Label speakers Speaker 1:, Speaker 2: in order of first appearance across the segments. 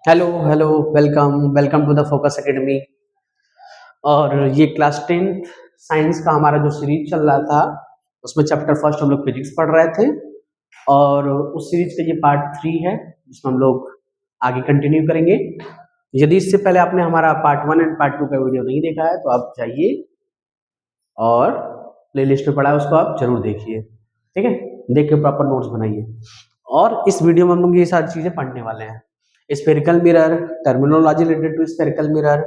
Speaker 1: Hello hello welcome welcome to the focus academy. और ये class 10th science का हमारा जो सीरीज चल रहा था उसमें चैप्टर फर्स्ट हम लोग फिजिक्स पढ़ रहे थे। और उस सीरीज का ये पार्ट 3 है जिसमें हम लोग आगे कंटिन्यू करेंगे। यदि इससे पहले आपने हमारा पार्ट 1 एंड पार्ट 2 का वीडियो नहीं देखा है तो आप जाइए और प्लेलिस्ट में पड़ा है उसको आप जरूर देखिए। ठीक है, देख के प्रॉपर नोट्स बनाइए। और इस वीडियो में हम लोग ये सारी चीजें पढ़ने वाले हैं। Spherical mirror, terminology related to spherical mirror,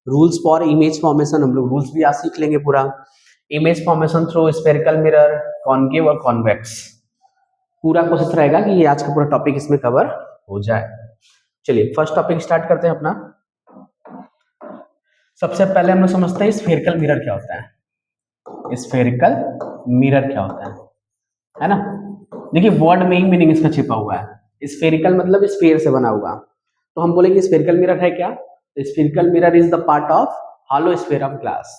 Speaker 1: rules for image formation, हम लोग रूल्स भी आज सीख लेंगे पूरा। Image formation through spherical mirror, concave और कॉन्वेक्स, पूरा कोशिश रहेगा कि ये आज का पूरा टॉपिक इसमें कवर हो जाए। चलिए फर्स्ट टॉपिक स्टार्ट करते हैं अपना। सबसे पहले हम लोग समझते हैं स्फेरिकल मिरर क्या होता है। स्फेरिकल मिरर क्या होता है ना। देखिए वर्ड में ही मीनिंग इसका छिपा हुआ है। स्फेरिकल मतलब स्फीयर से बना हुआ, तो हम बोलेंगे स्फेरिकल मिरर है क्या। Spherical mirror is the part of hollow sphere of glass.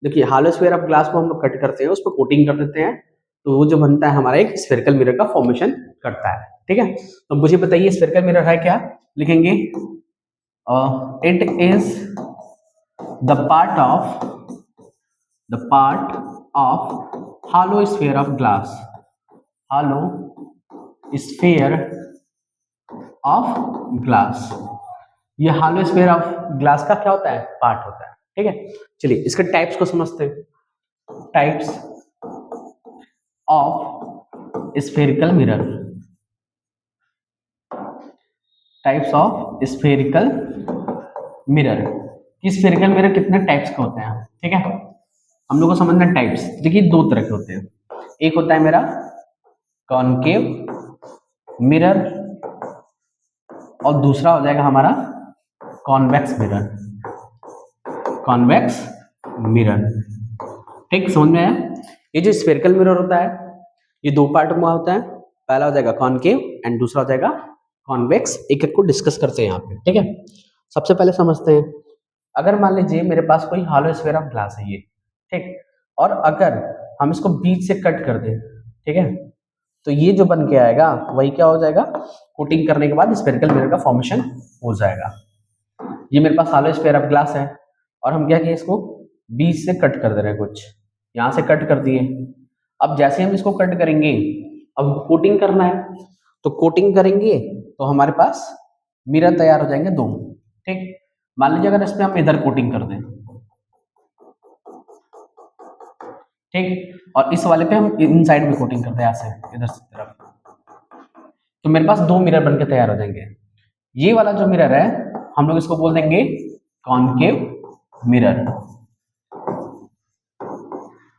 Speaker 1: देखिए हॉलो स्फीयर ऑफ ग्लास को हम लोग कट करते हैं, उस पर कोटिंग कर देते हैं, तो वो जो बनता है हमारा एक स्फेरिकल मिरर का फॉर्मेशन करता है। ठीक है, तो मुझे बताइए स्फेरिकल मिरर है क्या। लिखेंगे it is the part of hollow sphere of glass, hollow sphere of glass. ये हॉलो स्फीयर ऑफ ग्लास का क्या होता है, पार्ट होता है। ठीक है, चलिए इसके टाइप्स को समझते हैं। Types of spherical mirror, types of spherical mirror. Spherical mirror कितने टाइप्स के होते हैं, ठीक है, हम लोग को समझना टाइप्स। देखिए दो तरह के होते हैं, एक होता है मेरा कॉनकेव मिरर और दूसरा हो जाएगा हमारा कॉन्वेक्स मिरर। कॉन्वेक्स मिरर, ठीक, समझ में आया। ये जो स्फेरिकल मिरर होता है ये दो पार्ट में होता है, पहला हो जाएगा कॉनकेव एंड दूसरा हो जाएगा कॉन्वेक्स। एक एक को डिस्कस करते हैं यहाँ पे। ठीक है, सबसे पहले समझते हैं, अगर मान लीजिए मेरे पास कोई हॉलो स्फीयर ऑफ ग्लास है ये, ठीक, और अगर हम इसको बीच से कट कर दें, ठीक है, तो ये जो बन के आएगा वही क्या हो जाएगा, कोटिंग करने के बाद स्फेरिकल मिरर का फॉर्मेशन हो जाएगा। ये मेरे पास हॉलो स्फीयर ऑफ ग्लास है और हम क्या किए, इसको बीच से कट कर दे रहे हैं, कुछ यहाँ से कट कर दिए। अब जैसे हम इसको कट करेंगे, अब कोटिंग करना है, तो कोटिंग करेंगे तो हमारे पास मिरर तैयार हो जाएंगे दो। ठीक, मान लीजिए अगर इस पे हम इधर कोटिंग कर दें, ठीक, और इस वाले पे हम इन साइड में कोटिंग करते हैं ऐसे इधर से तरफ, तो मेरे पास दो मिरर बनके तैयार हो जाएंगे। ये वाला जो मिरर है हम लोग इसको बोल देंगे कॉनकेव मिरर,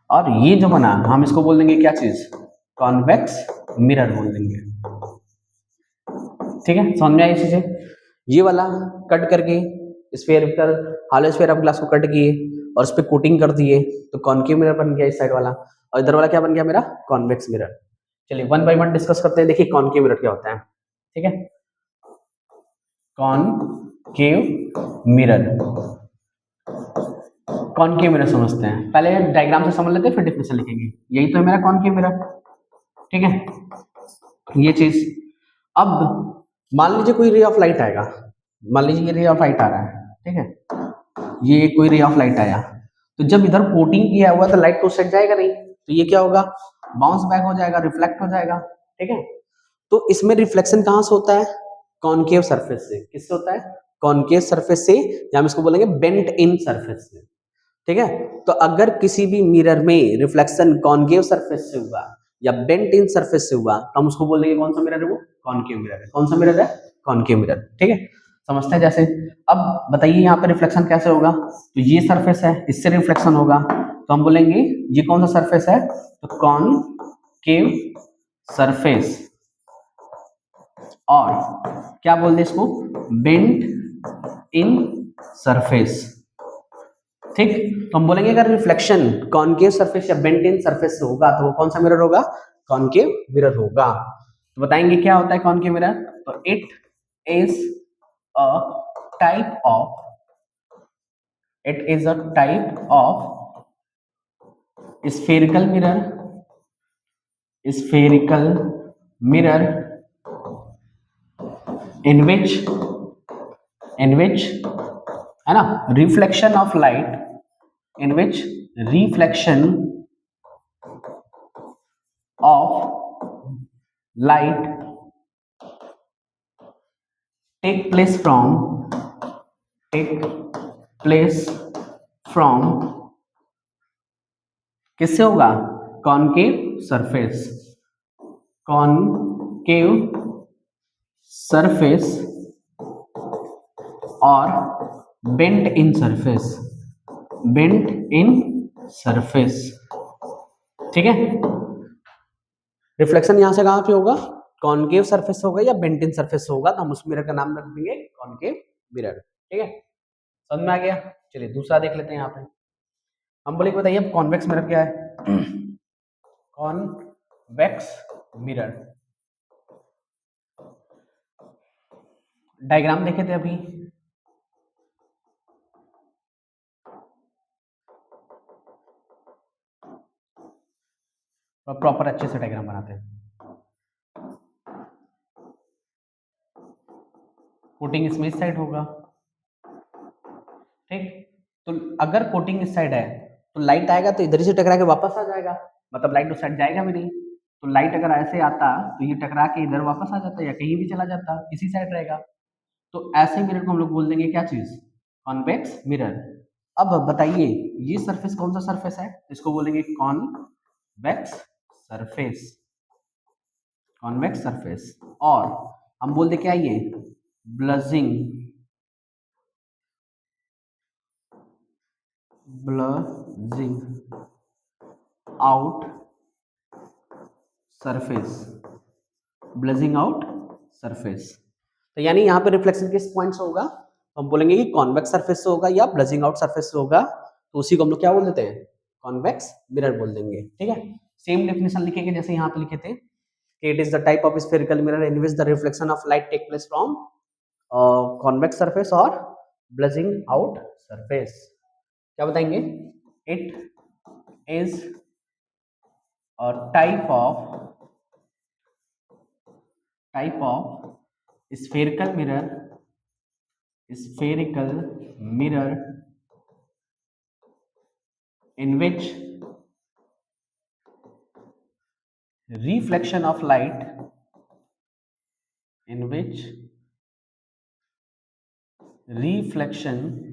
Speaker 1: और ये जो बना हम इसको बोल देंगे क्या चीज, कॉन्वेक्स मिरर बोल देंगे। ठीक है, समझ में आई चीजें। ये वाला कट करके spherical hollow sphere of glass को कट किए और उस पर कोटिंग कर दिए, तो कॉनकेव मिरर बन गया इस साइड वाला, और इधर वाला क्या बन गया मेरा, कॉन्वेक्स मिरर। चलिए वन बाय वन डिस्कस करते हैं। देखिए कॉनकेव मिरर क्या होता है। ठीक है, कॉनकेव मिरर, कॉनकेव मिरर समझते हैं। पहले डायग्राम से समझ लेते हैं फिर डिफिनेशन लिखेंगे। यही तो है मेरा कॉनकेव मिरर, ठीक है, ये चीज। अब मान लीजिए कोई रे ऑफ लाइट आएगा, मान लीजिए ये रे ऑफ लाइट आ रहा है, ठीक है, ये कोई रे ऑफ लाइट आया, तो जब इधर कोटिंग किया हुआ तो लाइट तो सेट जाएगा नहीं, तो ये क्या होगा, बाउंस बैक हो जाएगा, रिफ्लेक्ट हो जाएगा। ठीक है, तो इसमें रिफ्लेक्शन कहाँ से होता है, कॉनकेव सरफेस से। किससे होता है, कॉनकेव सरफेस से, या हम इसको बोलेंगे बेंट इन सरफेस से। ठीक है, तो अगर किसी भी मिरर में रिफ्लेक्शन कॉनकेव सरफेस से हुआ या बेंट इन सरफेस से हुआ तो हम उसको बोलेंगे कौन सा मिरर है, वो कॉनकेव मिरर है। कौन सा मिरर है, कॉनकेव मिरर। ठीक है, समझते हैं जैसे। अब बताइए यहाँ पे रिफ्लेक्शन कैसे होगा, तो ये सरफेस है, इससे रिफ्लेक्शन होगा, तो हम बोलेंगे ये कौन सा सरफेस है, तो कॉनकेव सरफेस, और क्या बोलते हैं इसको, बेंट इन सरफेस। ठीक, तो हम बोलेंगे अगर रिफ्लेक्शन कॉनकेव सरफेस या बेंट इन सरफेस से होगा तो वो कौन सा मिरर होगा, कॉनकेव मिरर होगा। तो बताएंगे क्या होता है कॉनकेव मिरर, तो it is a type of, it is a type of spherical mirror, spherical mirror in which in which, है ना, reflection of light, in which reflection of light take place from किससे होगा, concave surface, concave surface और bent in surface, bent in surface, ठीक है। Reflection यहां से कहां पे होगा, कॉनकेव सरफेस होगा या बेंट इन सरफेस होगा, तो हम उस मिरर का नाम रख देंगे कॉनकेव मिरर, ठीक है। समझ में आ गया। चलिए दूसरा देख लेते हैं। यहाँ पे हम बोले बताइए अब कॉन्वेक्स मिरर क्या है। कॉन्वेक्स मिरर, डायग्राम देखे थे अभी, और प्रॉपर अच्छे से डायग्राम बनाते हैं। कोटिंग इसमें इस साइड होगा, ठीक। तो अगर कोटिंग इस साइड है तो लाइट आएगा तो इधर ही से टकरा के वापस आ जाएगा, मतलब लाइट उस साइड जाएगा भी नहीं। तो लाइट अगर ऐसे आता तो ये टकरा के इधर वापस आ जाता या कहीं भी चला जाता, इसी साइड रहेगा। तो ऐसे मिरर को हम लोग बोल देंगे क्या चीज, कॉन्वेक्स मिरर। अब बताइए ये सरफेस कौन सा सरफेस है, इसको बोलेंगे कॉन्वेक्स सरफेस, कॉन्वेक्स सरफेस। और हम बोल दे क्या ये ब्लजिंग, ब्लजिंग आउट सरफेस, ब्लजिंग आउट सरफेस। तो यानी यहाँ पे रिफ्लेक्शन किस पॉइंट से होगा, तो हम बोलेंगे कि कॉन्वेक्स सरफेस से होगा या ब्लजिंग आउट सरफेस से होगा, तो उसी को हम लोग क्या बोल देते हैं, कॉन्वेक्स मिरर बोल देंगे, ठीक है। सेम डेफिनेशन लिखेंगे जैसे यहाँ पे लिखे थे, it is the type of spherical mirror in which the reflection of light take place from convex surface और ब्लजिंग आउट सरफेस। क्या बताएंगे, it is a type of spherical mirror in which reflection of light, in which reflection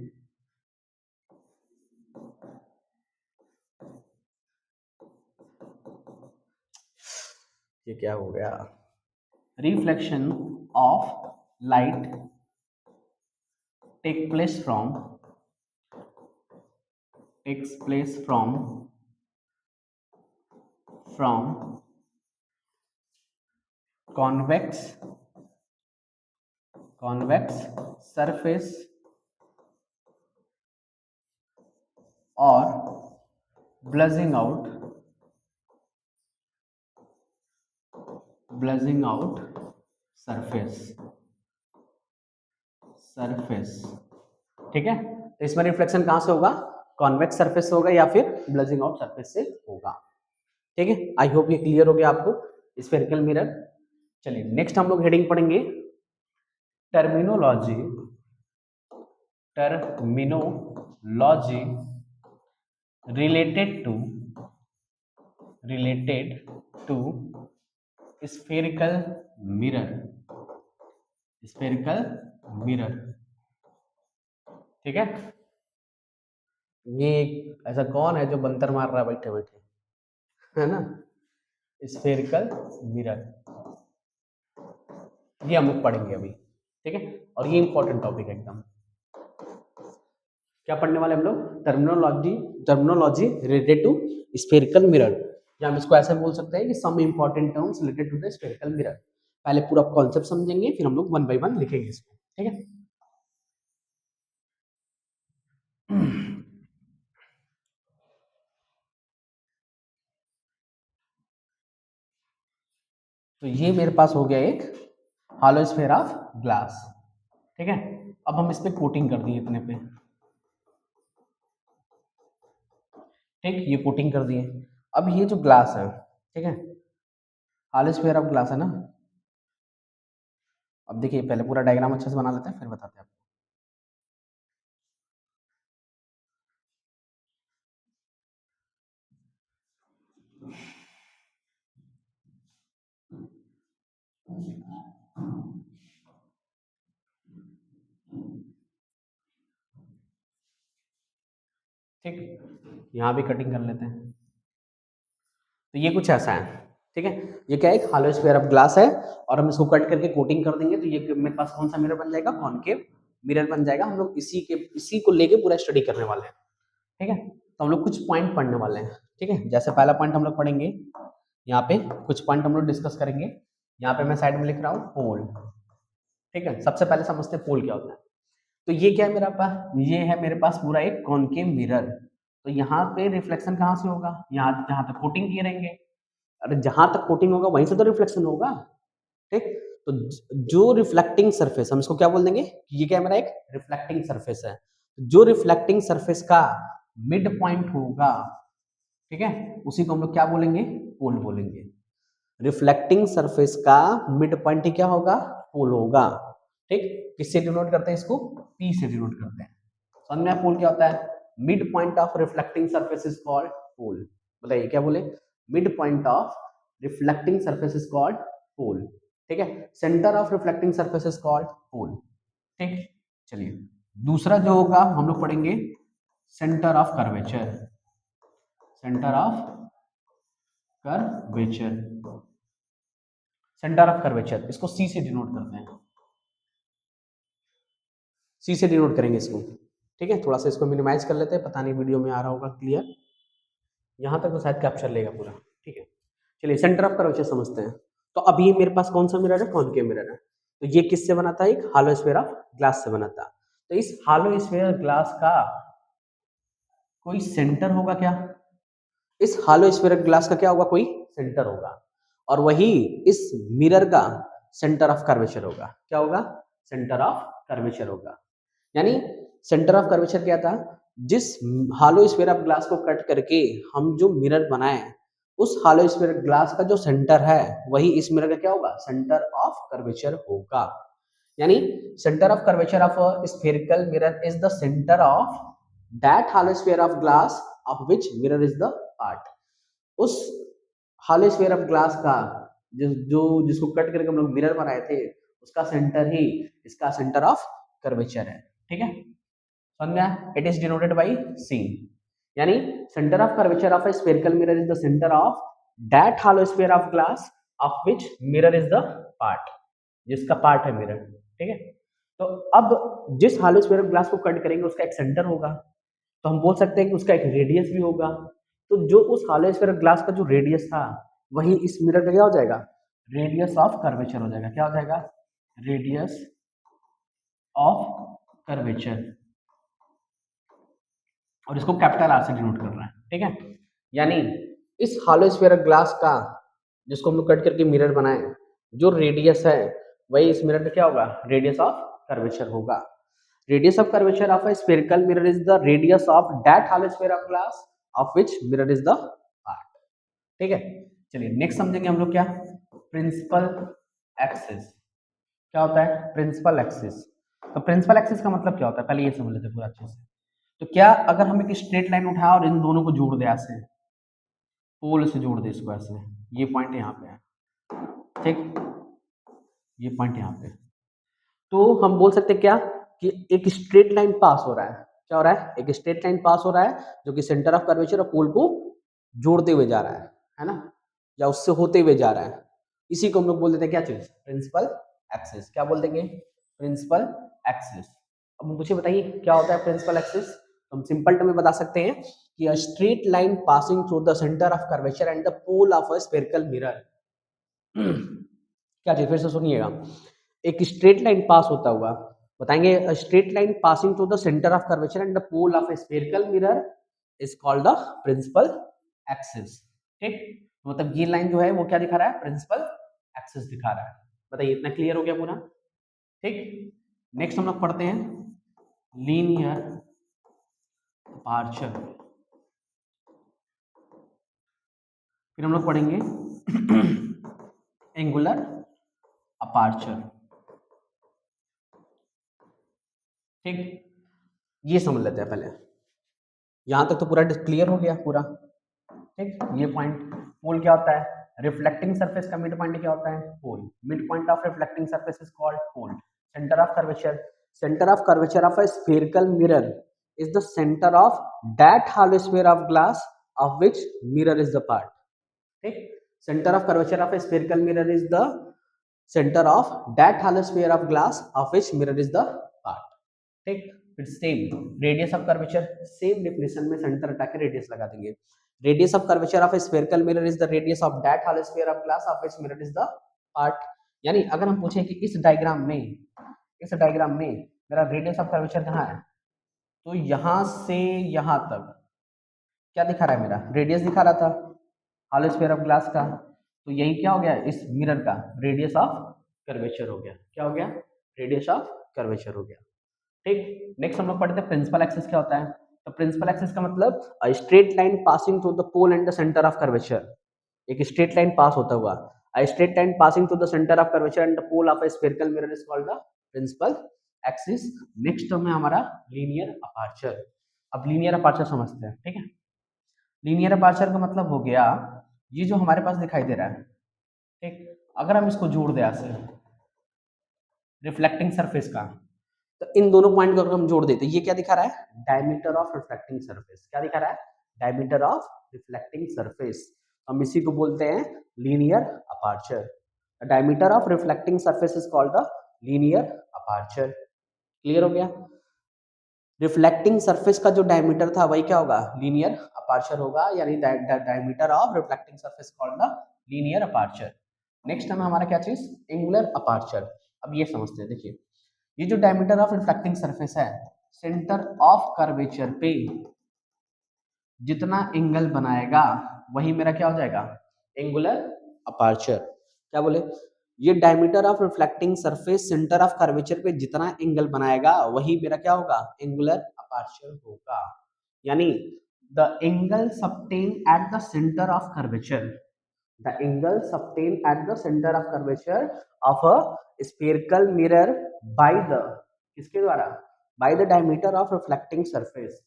Speaker 1: ये क्या हो गया, reflection of light takes place from convex surface और blazing out surface, ठीक है। तो इसमें रिफ्लेक्शन कहां से होगा, कॉन्वेक्स सरफेस से होगा या फिर ब्लजिंग आउट सरफेस से होगा, ठीक है। आई होप ये क्लियर हो गया आपको स्फेरिकल मिरर। चलिए नेक्स्ट हम लोग हेडिंग पढ़ेंगे terminology related to spherical mirror, ठीक है। ये ऐसा कौन है जो बंतर मार रहा है बैठे बैठे, है ना, स्फेरिकल मिरर, ये हम लोग पढ़ेंगे अभी, ठीक है। और ये इंपॉर्टेंट टॉपिक है एकदम। क्या पढ़ने वाले हम लोग, terminology related to spherical mirror, या हम इसको ऐसे बोल सकते हैं कि some important terms related to the spherical mirror. पहले पूरा कॉन्सेप्ट समझेंगे, फिर हम लोग वन बाय वन लिखेंगे इसको, ठीक है। तो ये मेरे पास हो गया एक हॉलो स्फीयर ऑफ ग्लास, ठीक है। अब हम इस पे कोटिंग कर दिए इतने पे, ठीक, ये कोटिंग कर दिए। अब ये जो ग्लास है, ठीक है, हॉलो स्फीयर ऑफ ग्लास है ना। अब देखिए पहले पूरा डायग्राम अच्छे से बना लेते हैं फिर बताते हैं आपको। ठीक, यहाँ भी कटिंग कर लेते हैं। तो ये कुछ ऐसा है, ठीक है। ये क्या है, एक हॉलो स्फीयर ऑफ ग्लास है और हम इसको कट करके कोटिंग कर देंगे तो ये मेरे पास कौन सा मिरर बन जाएगा, कॉनकेव मिरर बन जाएगा। हम लोग इसी को लेके पूरा स्टडी करने वाले हैं, ठीक है। तो हम लोग कुछ पॉइंट पढ़ने वाले हैं, ठीक है। जैसे पहला पॉइंट हम लोग पढ़ेंगे, यहाँ पे कुछ पॉइंट हम लोग डिस्कस करेंगे। यहाँ पे मैं साइड में लिख रहा हूँ पोल, ठीक है। सबसे पहले समझते हैं पोल क्या होता है। तो ये क्या है मेरा पास, ये है मेरे पास पूरा एक कॉनकेव मिरर। तो यहाँ पे रिफ्लेक्शन कहाँ से होगा, यहाँ जहाँ तक कोटिंग किए रहेंगे, अरे जहां तक कोटिंग होगा वहीं से तो रिफ्लेक्शन होगा, ठीक। तो जो रिफ्लेक्टिंग सरफेस, हम इसको क्या बोल देंगे, ये क्या मेरा एक रिफ्लेक्टिंग सरफेस है। जो रिफ्लेक्टिंग सरफेस का मिड पॉइंट होगा, ठीक है, उसी को हम लोग क्या बोलेंगे, पोल बोलेंगे। रिफ्लेक्टिंग सरफेस का मिड पॉइंट क्या होगा, पोल होगा, ठीक। किससे डिनोट करते हैं इसको, पी से डिनोट करते हैं। समझ में पोल क्या होता है, mid point of reflecting surface is called pole. बताइए क्या बोले, mid point of reflecting surface is called pole, ठीक है। Centre of reflecting surface is called pole, ठीक। चलिए दूसरा जो होगा हम लोग पढ़ेंगे centre of curvature, centre of curvature, centre of curvature, इसको सी से डिनोट करते हैं, सी से डिनोट करेंगे इसको, ठीक है। थोड़ा सा इसको मिनिमाइज कर लेते हैं, पता नहीं वीडियो में आ रहा होगा क्लियर, यहाँ तक तो शायद कैप्चर लेगा पूरा, ठीक है। चलिए सेंटर ऑफ कर्वेचर समझते हैं। तो अब ये मेरे पास कौन सा मिरर है, कॉनकेव मिरर है। तो ये किससे बना था, एक हॉलो स्फीयर ऑफ ग्लास से बना था। तो इस हॉलो स्फीयर ग्लास का कोई सेंटर होगा क्या, इस हॉलो स्फीयर ग्लास का क्या होगा, कोई सेंटर होगा, और वही इस मिरर का सेंटर ऑफ कर्वेचर होगा। क्या होगा, सेंटर ऑफ कर्वेचर होगा। यानी सेंटर ऑफ कर्वेचर क्या था, जिस हॉलो स्फीयर ऑफ ग्लास को कट करके हम जो मिरर बनाए, उस हॉलो स्फीयर ग्लास का जो सेंटर है वही इस मिरर का क्या होगा, सेंटर ऑफ कर्वेचर होगा। यानी centre of curvature of a spherical mirror is the centre of that hollow sphere of glass of which mirror is the part. उस हॉलो स्फीयर ऑफ ग्लास का जिसको कट करके हम लोग मिरर बनाए थे, उसका सेंटर ही इसका सेंटर ऑफ कर्वेचर है, ठीक है। समझ में, इट इज डिनोटेड बाय सी। यानी centre of curvature of a spherical mirror is the centre of that hollow sphere of glass of which mirror is the part, जिसका पार्ट है mirror, ठीक है। तो अब जिस हॉलो स्फीयर ऑफ ग्लास को cut करेंगे उसका एक सेंटर होगा, तो हम बोल सकते हैं कि उसका एक रेडियस भी होगा। तो जो उस हॉलो स्फीयर ऑफ ग्लास का जो रेडियस था वही इस मिरर का क्या हो जाएगा, रेडियस ऑफ कर्वेचर हो जाएगा। क्या हो जाएगा, रेडियस ऑफ कर्वेचर, और इसको कैपिटल आर से डिनोट कर रहा है, ठीक है। यानी इस हॉलो स्फीयर ऑफ ग्लास का जिसको हम लोग कट करके मिरर बनाए, जो रेडियस है वही इस मिरर का क्या होगा, रेडियस ऑफ कर्वेचर होगा। Radius of curvature of a spherical mirror is the radius of that hollow sphere of glass of which mirror is the part, ठीक है। चलिए नेक्स्ट समझेंगे हम लोग क्या, प्रिंसिपल एक्सिस। क्या होता है प्रिंसिपल एक्सिस, तो प्रिंसिपल एक्सिस का मतलब क्या होता है, पहले ये समझ लेते हैं पूरा अच्छे से। तो क्या अगर हम एक स्ट्रेट लाइन उठाए और इन दोनों को जोड़ दे, ऐसे पोल से जोड़ दे इसको, ऐसे ये पॉइंट यहाँ पे है, ठीक, ये पॉइंट यहाँ पे, तो हम बोल सकते हैं क्या कि एक स्ट्रेट लाइन पास हो रहा है। क्या हो रहा है, एक स्ट्रेट लाइन पास हो रहा है जो कि सेंटर ऑफ कर्वेचर और पोल को जोड़ते हुए जा रहा है ना, या उससे होते हुए जा रहा है। इसी को हम लोग बोल देते हैं क्या चीज, प्रिंसिपल एक्सिस। क्या बोल देंगे, प्रिंसिपल एक्सिस। अब मुझे बताइए क्या होता है प्रिंसिपल एक्सिस। तो हम सिंपल टर्म में बता सकते हैं कि a straight line passing through the centre of curvature and the pole of a spherical mirror. क्या चीज, फिर से सुनिएगा, एक स्ट्रेट लाइन पास होता हुआ, बताएंगे straight line passing through the centre of curvature and the pole of a spherical mirror is called the principal axis, ठीक। मतलब ये लाइन जो है वो क्या दिखा रहा है, प्रिंसिपल एक्सिस दिखा रहा है। बताइए इतना क्लियर हो गया पूरा, ठीक। नेक्स्ट हम लोग पढ़ते हैं लीनियर अपार्चर, फिर हम लोग पढ़ेंगे एंगुलर अपार्चर, ठीक। ये समझ लेते हैं पहले, यहां तक तो पूरा क्लियर हो गया पूरा, ठीक। ये पॉइंट पोल क्या होता है, रिफ्लेक्टिंग सरफेस का मिड पॉइंट क्या होता है? Pole. Mid point of reflecting surface is called pole. Centre of curvature of a spherical mirror is the center of that hollow sphere of glass of which mirror is the part. ठीक, center of curvature of a spherical mirror is the center of that hollow sphere of glass of which mirror is the part. ठीक, फिर same radius of curvature, same definition में centre हटा के radius लगा देंगे। Radius of curvature of a spherical mirror is the radius of that hollow sphere of glass of which mirror is the part। यानी अगर हम पूछें कि इस डायग्राम में मेरा रेडियस ऑफ कर्वेचर कहाँ है, तो यहां से यहां तक क्या दिखा रहा है, मेरा रेडियस दिखा रहा था हॉलो स्फीयर ऑफ ग्लास का, तो यही क्या हो गया, इस मिरर का रेडियस ऑफ कर्वेचर हो गया। क्या हो गया? रेडियस ऑफ कर्वेचर हो गया। ठीक, नेक्स्ट हम लोग पढ़ते हैं प्रिंसिपल एक्सिस क्या होता है। तो प्रिंसिपल एक्सिस का मतलब a straight line passing through the pole and the centre of curvature. एक स्ट्रेट लाइन पास होता हुआ, a straight line passing through the centre of curvature and the pole of a spherical mirror is called the principal axis. Next term है हमारा linear aperture. अब linear aperture समझते हैं, ठीक है। लीनियर अपर्चर का मतलब हो गया ये जो हमारे पास दिखाई दे रहा है, ठीक, अगर हम इसको जोड़ दें ऐसे रिफ्लेक्टिंग सरफेस का, तो इन दोनों पॉइंट को अगर हम जोड़ देते, ये क्या दिखा रहा है? Diameter of reflecting surface. क्या दिखा रहा है? Diameter of reflecting surface. हम इसी को बोलते हैं linear aperture. Diameter of reflecting surface is called the linear aperture. Clear हो गया? रिफ्लेक्टिंग सरफेस का जो डायमीटर था वही क्या होगा? लीनियर अपर्चर होगा, यानी diameter of reflecting surface called the linear aperture. Next term हमारा क्या चीज? Angular aperture. अब ये समझते हैं, देखिए ये जो डायमीटर ऑफ रिफ्लेक्टिंग सरफेस है, सेंटर ऑफ कर्वेचर पे जितना एंगल बनाएगा वही मेरा क्या हो जाएगा? Angular aperture. क्या बोले? ये diameter of reflecting surface centre of curvature पे जितना एंगल बनाएगा वही मेरा क्या होगा? एंगुलर अपर्चर होगा। यानी the angle subtend at the centre of curvature, the angle subtend at the centre of curvature of a spherical mirror by the, किसके द्वारा? By the diameter of reflecting surface.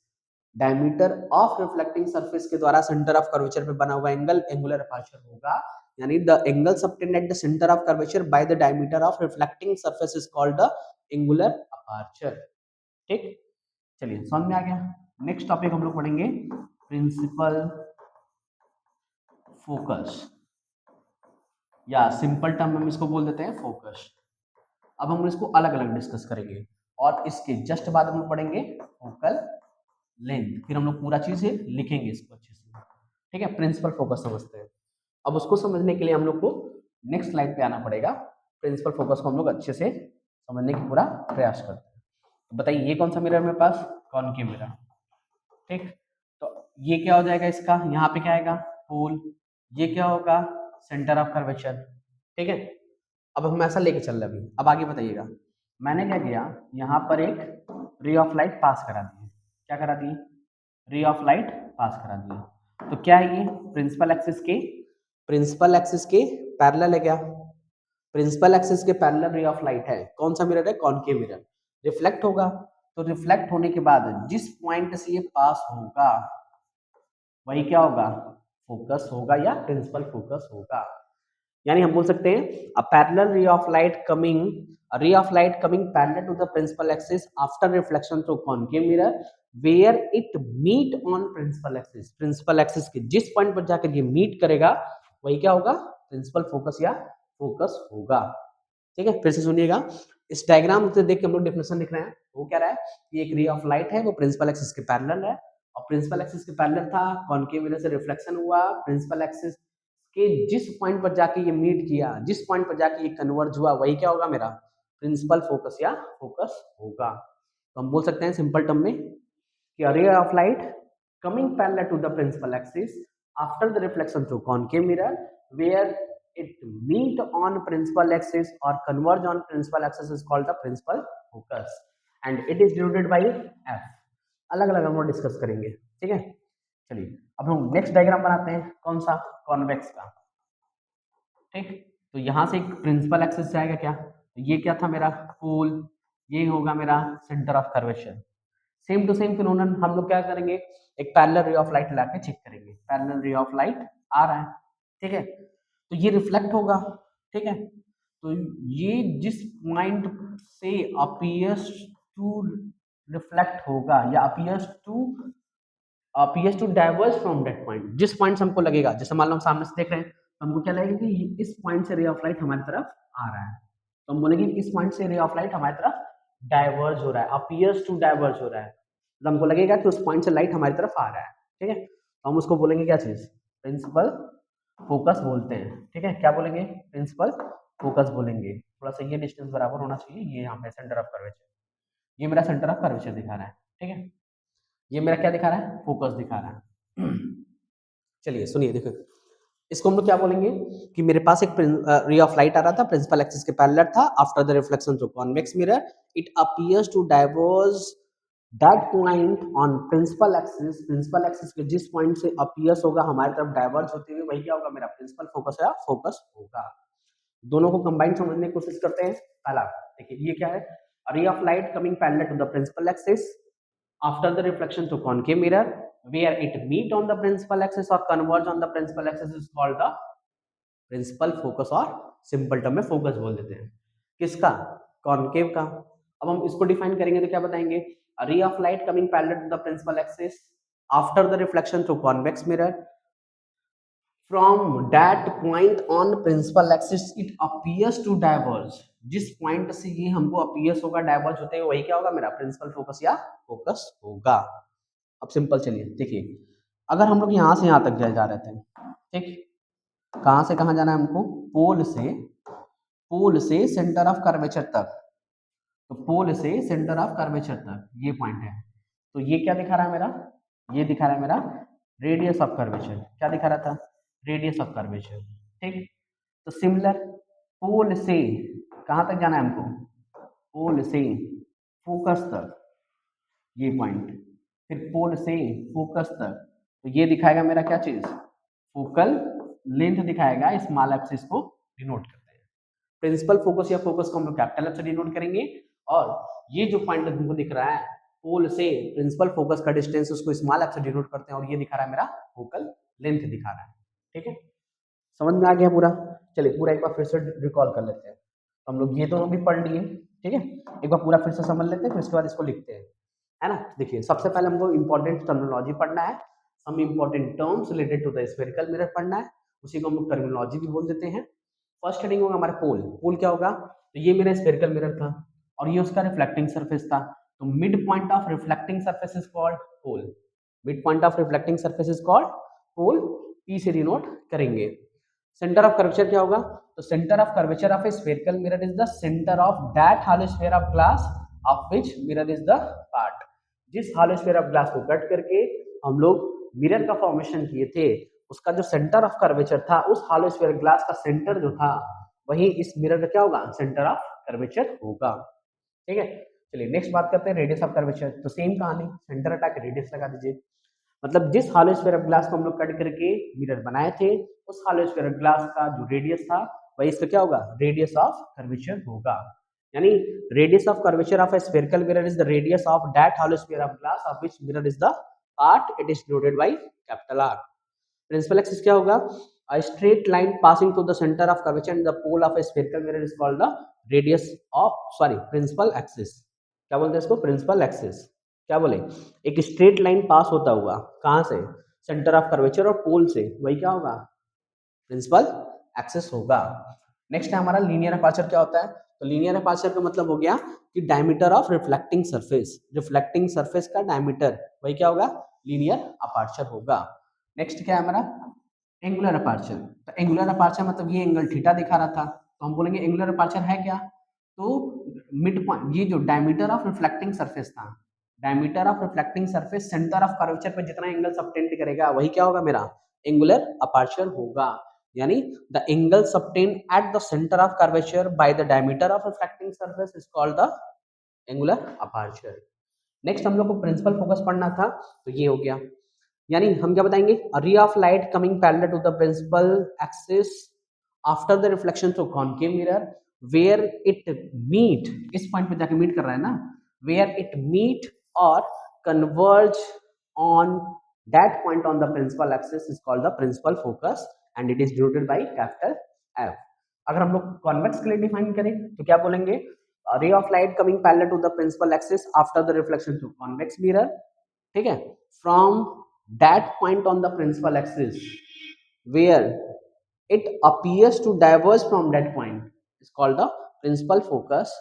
Speaker 1: Diameter of reflecting surface के द्वारा centre of curvature पे बना हुआ angle angular aperture होगा। यानी the angle subtend eight the centre of curvature bye the diameter of reflecting surface is called the angular aperture. ठीक, चलिए समझ में आ गया। नेक्स्ट टॉपिक हम लोग पढ़ेंगे प्रिंसिपल फोकस, या सिंपल टर्म में इसको बोल देते हैं फोकस। अब हम इसको अलग अलग डिस्कस करेंगे और इसके जस्ट बाद हम लोग पढ़ेंगे फोकल लेंथ, फिर हम लोग पूरा चीज लिखेंगे इसको अच्छे से। ठीक है, प्रिंसिपल फोकस समझते हैं। अब उसको समझने के लिए हम लोग को नेक्स्ट स्लाइड पे आना पड़ेगा। प्रिंसिपल फोकस को हम लोग अच्छे से समझने की पूरा प्रयास करते हैं। तो बताइए ये कौन सा मिरर मेरे पास? Concave mirror. ठीक, तो ये क्या हो जाएगा इसका? यहाँ पे क्या आएगा? पोल। ये क्या होगा? Centre of curvature. ठीक है, अब हम ऐसा लेके चल रहे अभी। अब आगे बताइएगा, मैंने क्या किया, यहाँ पर एक रे ऑफ लाइट पास करा दी। क्या करा दी? रे ऑफ लाइट पास करा दिया। तो क्या है ये? प्रिंसिपल एक्सिस के पैरेलल है। क्या प्रिंसिपल एक्सिस के पैरेलल रे ऑफ लाइट है? कौन सा मिरर है? Concave mirror. रिफ्लेक्ट होगा, तो रिफ्लेक्ट होने के बाद जिस पॉइंट से ये पास होगा वही क्या होगा? फोकस होगा या प्रिंसिपल फोकस होगा। यानी हम बोल सकते हैं a parallel ray of light coming parallel to the principal axis after reflection through concave mirror where it meet on principal axis. Principal axis के जिस पॉइंट पर जाकर ये मीट करेगा वही क्या होगा? प्रिंसिपल फोकस या फोकस होगा। ठीक है, फिर से सुनिएगा। इस डायग्राम से देख के हम लोग डेफिनेशन लिख रहे हैं। वो क्या रहा है कि एक रे ऑफ लाइट है, वो प्रिंसिपल एक्सिस के पैरेलल है, और प्रिंसिपल एक्सिस के पैरेलल था, कॉनकेव मिरर से रिफ्लेक्शन हुआ, प्रिंसिपल एक्सिस के जिस पॉइंट पर जाके ये मीट किया, जिस पॉइंट पर जाके ये कन्वर्ज हुआ वही क्या होगा? मेरा प्रिंसिपल फोकस या फोकस होगा। तो हम बोल सकते हैं सिंपल टर्म में कि ray of light coming parallel to the principal axis after the reflection through concave mirror where it meet on principal axis or converge on principal axis is called the principal focus and it is denoted by f। अलग अलग हम लोग discuss करेंगे। ठीक है, चलिए अब हम नेक्स्ट डायग्राम बनाते हैं। कौन सा? कॉन्वेक्स का। ठीक, तो यहां से एक प्रिंसिपल एक्सिस जाएगा। क्या तो ये क्या था मेरा? पोल। ये होगा मेरा centre of curvature. Same to same phenomenon हम लोग क्या करेंगे? एक पैरेलल रे ऑफ लाइट लाके चेक करेंगे। पैरेलल रे ऑफ लाइट आ रहा है, ठीक है, तो ये रिफ्लेक्ट होगा, ठीक है। तो ये जिस पॉइंट से अपीयर्स टू रिफ्लेक्ट होगा या appears to diverge from that point, जिस पॉइंट से हमको लगेगा, जैसे मान लो हम सामने से देख रहे हैं तो हमको क्या लगेगा कि इस पॉइंट से रे ऑफ लाइट हमारी तरफ आ रहा है, तो हम बोलेंगे कि इस पॉइंट से रे ऑफ लाइट हमारी तरफ डाइवर्ज हो रहा है, अपीयर्स टू डाइवर्ज हो रहा है, तो हमको लगेगा कि उस पॉइंट से लाइट हमारी तरफ आ रहा है, ठीक है। तो हम उसको बोलेंगे क्या चीज, प्रिंसिपल फोकस बोलते हैं, ठीक है। क्या बोलेंगे, प्रिंसिपल फोकस बोलेंगे। थोड़ा सा ये डिस्टेंस बराबर होना चाहिए, ये यहाँ पे सेंटर ऑफ कर्वेचर, ये मेरा सेंटर ऑफ कर्वेचर दिखा रहा है, ठीक है। ये मेरा क्या दिखा रहा है, फोकस दिखा रहा है। चलिए सुनिए, देखो इसको हम लोग क्या बोलेंगे कि मेरे पास एक रे ऑफ लाइट आ रहा था, प्रिंसिपल एक्सिस के पैरेलल था, after the reflection through convex mirror it appears to diverge that point on principal axis के जिस पॉइंट से अपीयर्स होगा हमारी तरफ डाइवर्ज होते हुए, वही क्या होगा, मेरा प्रिंसिपल फोकस या फोकस होगा। दोनों को कंबाइन समझने की कोशिश करते हैं। पहला देखिए ये क्या है, ray of light coming parallel to the principal axis after the reflection through concave mirror where it meet on the principal axis or converge on the principal axis is called the principal focus, और simple term में focus बोल देते हैं। किसका, concave का। अब हम इसको डिफाइन करेंगे तो क्या बताएंगे, ray of light coming parallel to the principal axis after the reflection through convex mirror from that point on principal axis it appears to diverge, जिस पॉइंट से ये हमको अपीयर्स होगा डाइवर्ज होते हुए, वही क्या होगा, मेरा प्रिंसिपल फोकस या फोकस होगा। अब सिंपल चलिए देखिए, अगर हम लोग यहाँ से यहाँ तक जा रहे थे, ठीक, कहाँ से कहाँ जाना है हमको, पोल से सेंटर ऑफ कर्वेचर तक, तो पोल से सेंटर ऑफ कर्वेचर तक ये पॉइंट है, तो ये क्या दिखा रहा है मेरा, ये दिखा रहा है मेरा रेडियस ऑफ कर्वेचर। क्या दिखा रहा था, रेडियस ऑफ कर्वेचर, ठीक। तो सिमिलर पोल से कहां तक जाना है हमको, पोल से फोकस तक ये पॉइंट, फिर पोल से फोकस तक, तो ये दिखाएगा मेरा क्या चीज, फोकल लेंथ दिखाएगा, स्मॉल एक्सिस को डिनोट करते हैं। प्रिंसिपल फोकस या फोकस को हम लोग कैपिटल एफ से डिनोट करेंगे, और ये जो पॉइंट तुमको दिख रहा है पोल से प्रिंसिपल फोकस का डिस्टेंस, उसको स्मॉल एफ से डिनोट करते हैं, और ये दिखा रहा है मेरा फोकल लेंथ दिखा रहा है, ठीक है। समझ में आ गया पूरा। चलिए पूरा एक बार फिर से रिकॉल कर लेते हैं। हम लोग ये तो भी पढ़ लिए, ठीक है, एक बार पूरा फिर से समझ लेते हैं, फिर उसके बाद इसको लिखते हैं, है ना। देखिए सबसे पहले हमको इंपॉर्टेंट टर्मिनोलॉजी पढ़ना है, some important terms related to the spherical mirror पढ़ना है, उसी को हम लोग टर्मिनोलॉजी भी बोल देते हैं। फर्स्ट हेडिंग होगा हमारा पोल। पोल क्या होगा, तो ये मेरा स्फेरिकल मिरर था और ये उसका रिफ्लेक्टिंग सरफेस था, तो mid point of reflecting surface is called pole. Mid point of reflecting surface is called pole, P से डिनोट करेंगे। सेंटर ऑफ कर्वेचर क्या होगा, तो centre of curvature of a spherical mirror is the centre of that hollow sphere of glass of which mirror is the part. जिस hollow sphere of glass को cut करके हम लोग mirror का formation किए थे, उसका जो सेंटर ऑफ कर्वेचर था, उस हॉलो स्फीयर ग्लास का सेंटर जो था, वही इस मिरर का क्या होगा, सेंटर ऑफ कर्वेचर होगा, ठीक है। चलिए नेक्स्ट बात करते हैं रेडियस ऑफ कर्वेचर। तो सेम कहानी, सेंटर हटा के रेडियस लगा दीजिए, मतलब जिस हॉलो स्फीयर ऑफ ग्लास को हम लोग कट करके मिरर बनाए थे, उस हॉलो स्फीयर ऑफ ग्लास का जो रेडियस था, वही इसका क्या होगा, रेडियस ऑफ कर्वेचर होगा। यानी radius of curvature of a spherical mirror is the radius of that hollow sphere of glass of which mirror is the part it is denoted by capital R. Principal axis क्या होगा, a straight line passing through the center of curvature and the pole of a spherical mirror is called the radius of principal axis। क्या बोलते हैं इसको, principal axis. क्या बोले, एक straight line pass होता हुआ कहां से, सेंटर ऑफ कर्वेचर और पोल से, वही क्या होगा, प्रिंसिपल एक्सिस होगा। नेक्स्ट है हमारा लीनियर अपर्चर। क्या होता है, तो लीनियर अपर्चर का मतलब हो गया कि diameter of reflecting surface, reflecting surface का डायमीटर, वही क्या होगा, लीनियर अपर्चर होगा। नेक्स्ट क्या है हमारा, एंगुलर अपर्चर। तो एंगुलर अपर्चर मतलब ये एंगल थीटा दिखा रहा था, तो हम बोलेंगे एंगुलर अपर्चर है क्या, तो मिड पॉइंट, ये जो डायमीटर ऑफ रिफ्लेक्टिंग सरफेस था, diameter of reflecting surface centre of curvature पे जितना एंगल सबटेंड करेगा, वही क्या होगा, मेरा एंगुलर अपर्चर होगा। यानी the angle subtend eight the centre of curvature bye the diameter of reflecting surface is called the angular aperture. Next हम लोग को प्रिंसिपल फोकस पढ़ना था, तो ये हो गया। यानी हम क्या बताएंगे, ray of light coming parallel to the principal axis after the reflection through concave mirror where it meet, इस पॉइंट पे जाके मीट कर रहा है ना, वेयर इट मीट और converge on that point on the principal axis is called the principal focus and it is denoted by capital F. अगर हम लोग कॉन्वेक्स के लिए डिफाइन करें तो क्या बोलेंगे, ray of light coming parallel to the principal axis after the reflection through convex mirror, ठीक है, from that point on the principal axis where it appears to diverge from that point is called the principal focus,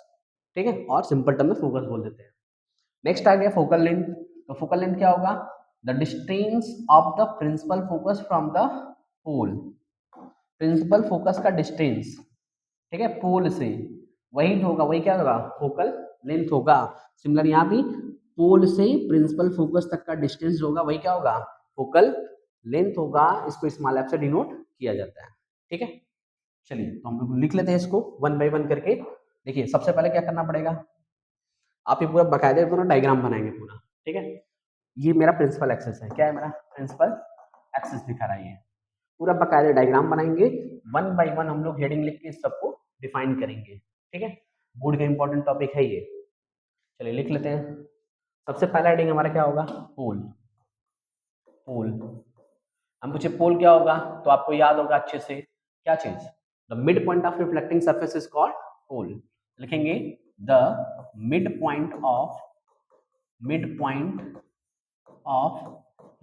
Speaker 1: ठीक है, और simple term में focus बोल देते हैं। Next आ गया फोकल लेंथ। तो फोकल लेंथ क्या होगा, the distance of the principal focus from the pole, principal focus का डिस्टेंस, ठीक है, पोल से वही होगा, वही क्या होगा, फोकल लेंथ होगा। सिमिलर यहाँ भी पोल से प्रिंसिपल फोकस तक का डिस्टेंस होगा, वही क्या होगा, फोकल लेंथ होगा। इसको स्मॉल एफ से डिनोट किया जाता है, ठीक है। चलिए तो हम लोग लिख लेते हैं इसको वन बाय वन करके। देखिए सबसे पहले क्या करना पड़ेगा, आप ये पूरा बकायदे पूरा डायग्राम बनाएंगे पूरा, ठीक है। ये मेरा प्रिंसिपल एक्सिस है, क्या है मेरा प्रिंसिपल एक्सिस दिखा रहा है, ये पूरा बकायदे डायग्राम बनाएंगे, वन बाय वन हम लोग हेडिंग लिख के इस सबको डिफाइन करेंगे, ठीक है। बोर्ड का इंपॉर्टेंट टॉपिक है ये। चलिए लिख लेते हैं। सबसे पहला हेडिंग हमारा क्या होगा, पोल। पोल हम पूछे पोल क्या होगा, तो आपको याद होगा अच्छे से क्या चीज, the mid point of reflecting surface is called pole. लिखेंगे the mid point of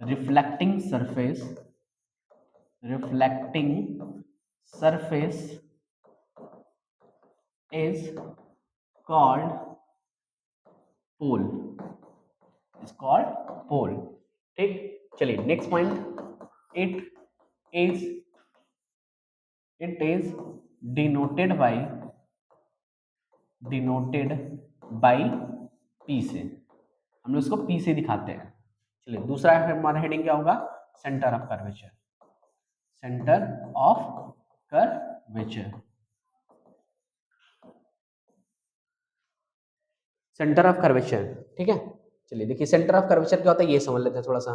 Speaker 1: reflecting surface is called pole, ठीक। चलिए next point, it is denoted by P से, हम लोग इसको P से दिखाते हैं। चलिए दूसरा हमारा हेडिंग क्या होगा, सेंटर ऑफ कर्वेचर, ठीक है। चलिए देखिए सेंटर ऑफ कर्वेचर क्या होता है ये समझ लेते हैं थोड़ा सा।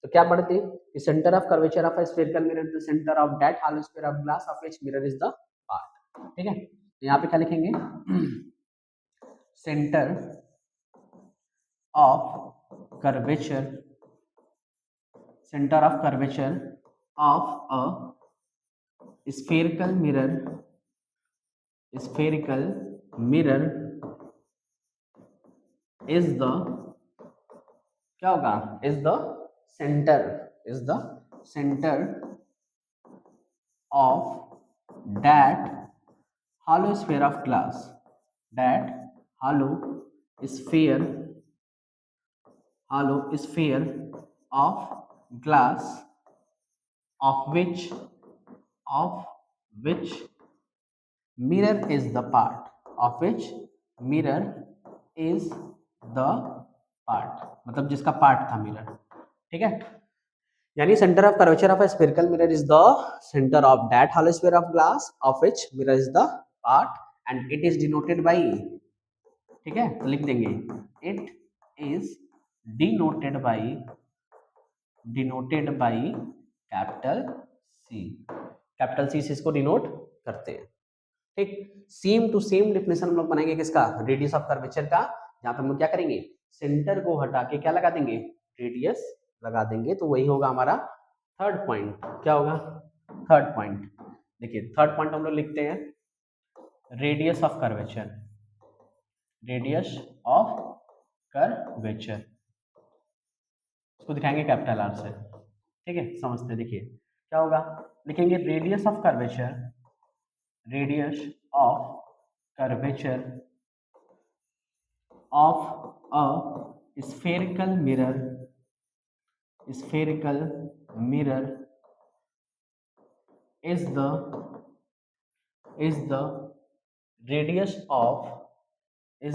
Speaker 1: तो क्या पढ़ते हैं कि centre of curvature of a spherical mirror the centre of that hollow sphere of glass of which mirror is the part, ठीक है। तो यहाँ पे क्या लिखेंगे, centre of curvature of a spherical mirror is the क्या होगा, is the center of that hollow sphere of glass, of glass of which mirror is the part, मतलब जिसका पार्ट था मिरर, ठीक है। यानी centre of curvature of a spherical mirror is the centre of that hollow sphere of glass of which mirror is the part and it is denoted by, ठीक है। तो लिख देंगे it is denoted by capital C से इसको denote करते हैं, ठीक। सेम टू सेम डेफिनेशन हम लोग बनाएंगे किसका, रेडियस ऑफ कर्वेचर का, जहां पे हम लोग क्या करेंगे, सेंटर को हटा के क्या लगा देंगे, रेडियस लगा देंगे। तो वही होगा हमारा थर्ड पॉइंट, क्या होगा, थर्ड पॉइंट। देखिए थर्ड पॉइंट हम लोग लिखते हैं रेडियस ऑफ कर्वेचर, इसको दिखाएंगे कैपिटल आर से, ठीक है। समझते देखिए क्या होगा, लिखेंगे radius of curvature of a spherical mirror is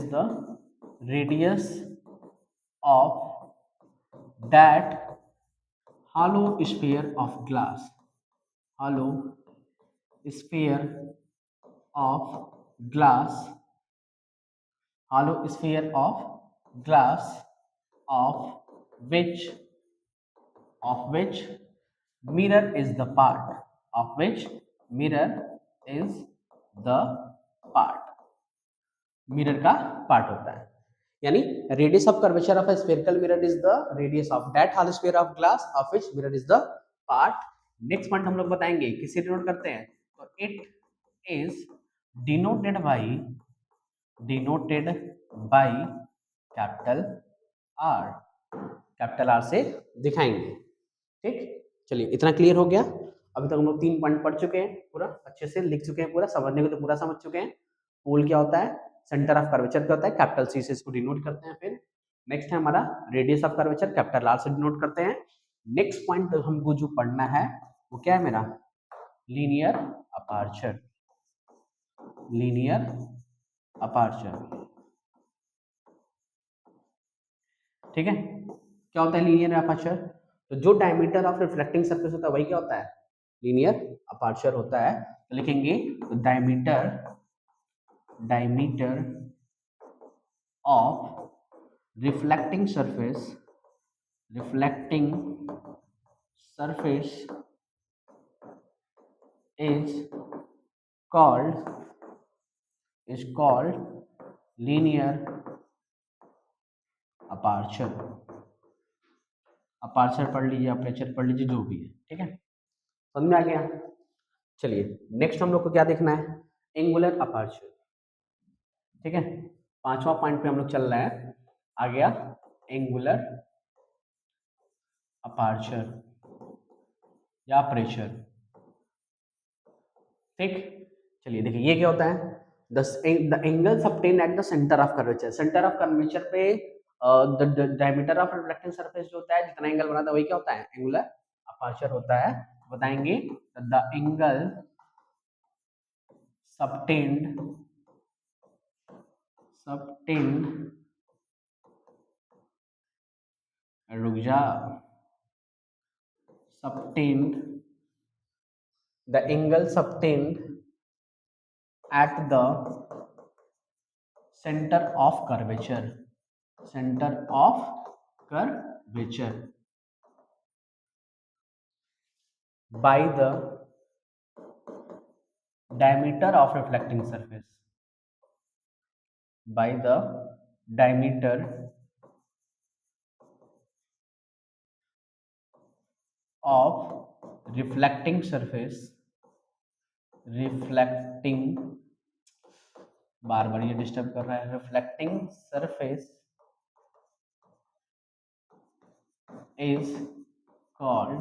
Speaker 1: the radius of that hollow sphere of glass, of which mirror is the part, mirror का पार्ट होता है। यानी radius of curvature of a spherical mirror is the radius of that hollow sphere of glass of which mirror is the part next point हम लोग बताएंगे, किसे denote करते हैं, तो it is denoted by capital R, capital R से दिखाएंगे। ठीक, चलिए इतना क्लियर हो गया। अभी तक हम लोग 3 पॉइंट पढ़ चुके हैं, पूरा अच्छे से लिख चुके हैं, पूरा समझने को तो पूरा समझ चुके हैं। पोल क्या होता है, सेंटर ऑफ कर्वेचर क्या होता है, कैपिटल सी से इसको डिनोट करते हैं। फिर नेक्स्ट है हमारा radius of curvature, capital R से डिनोट करते हैं। नेक्स्ट पॉइंट हमको जो पढ़ना है वो क्या है मेरा, लीनियर अपर्चर, लीनियर अपर्चर। ठीक है, क्या होता है लीनियर अपर्चर, तो जो डायमीटर ऑफ रिफ्लेक्टिंग सरफेस होता है वही क्या होता है, लीनियर अपर्चर होता है। तो लिखेंगे diameter of reflecting surface is called linear aperture. Aperture पढ़ लीजिए, अपर्चर पढ़ लीजिए, जो भी है। ठीक है, समझ में आ गया। चलिए नेक्स्ट हम लोग को क्या देखना है, एंगुलर अपर्चर। ठीक है, 5वां पॉइंट पे हम लोग चल रहा है, आ गया एंगुलर अपर्चर या अपर्चर। ठीक, चलिए देखिए ये क्या होता है, the angle subtend at the centre of curvature. Centre of curvature पे the diameter of reflecting surface जो होता है, जितना एंगल बनाता है वही क्या होता है, एंगुलर अपर्चर होता है। बताएंगे द एंगल सबटेन्ड रुक जा, subtended, the angle subtend at the center of curvature by the diameter of reflecting surface, by the diameter of reflecting surface, बार बार ये डिस्टर्ब कर रहा है, रिफ्लेक्टिंग सरफेस इज कॉल्ड,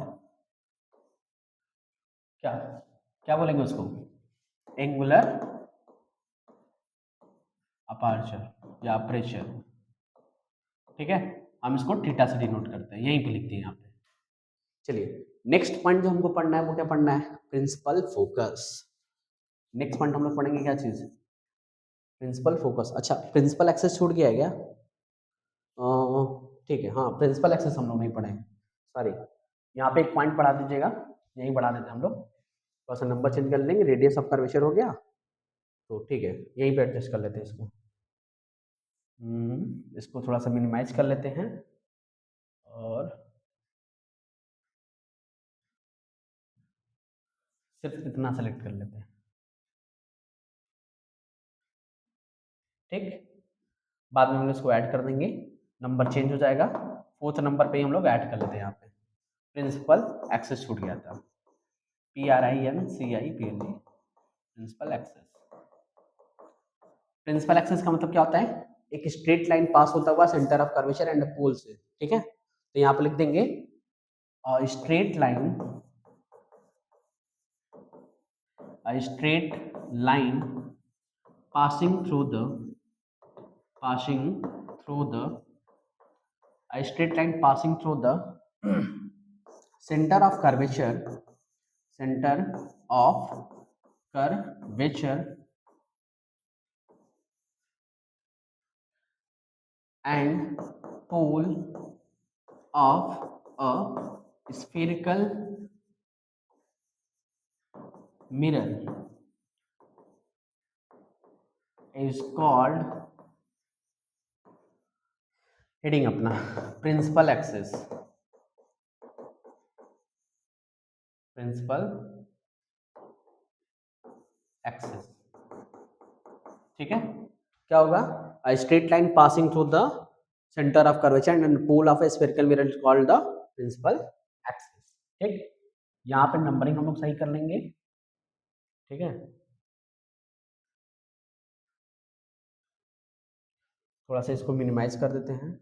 Speaker 1: क्या क्या बोलेंगे उसको, एंगुलर अपर्चर या अपर्चर। ठीक है, हम इसको थीटा से डिनोट करते हैं, यहीं पे लिखते हैं यहाँ पे। चलिए नेक्स्ट पॉइंट जो हमको पढ़ना है वो क्या पढ़ना है, प्रिंसिपल फोकस। नेक्स्ट पॉइंट हम लोग पढ़ेंगे क्या चीज, प्रिंसिपल फोकस। अच्छा प्रिंसिपल एक्सेस छूट गया है क्या, ठीक है, हाँ प्रिंसिपल एक्सेस हम लोग नहीं पढ़े, सॉरी। यहाँ पे एक पॉइंट बढ़ा दीजिएगा, यहीं बढ़ा देते हैं हम लोग, थोड़ा सा नंबर चेंज कर लेंगे, रेडियस ऑफ कर्वेचर हो गया, तो ठीक है यहीं पे एडजस्ट कर लेते हैं इसको। इसको थोड़ा सा मिनिमाइज कर लेते हैं और सिर्फ इतना सेलेक्ट कर लेते हैं। ठीक, बाद में हम इसको ऐड कर देंगे, नंबर चेंज हो जाएगा, 4th नंबर पे ही हम लोग ऐड कर लेते हैं। यहाँ पे प्रिंसिपल एक्सेस छूट गया था, PRINCIPL, principal axis. Principal axis का मतलब क्या होता है, एक स्ट्रेट लाइन पास होता हुआ centre of curvature and pole से। ठीक है, तो यहाँ पे लिख देंगे straight line passing through the a straight line passing through the center of curvature and pole of a spherical mirror is called, heading अपना प्रिंसिपल एक्सेस, ठीक है, क्या होगा, a straight line passing through the center of curvature and pole of a spherical mirror is called the principal axis। ठीक, यहाँ पे numbering हम लोग सही कर लेंगे, ठीक है। थोड़ा सा इसको मिनिमाइज कर देते हैं।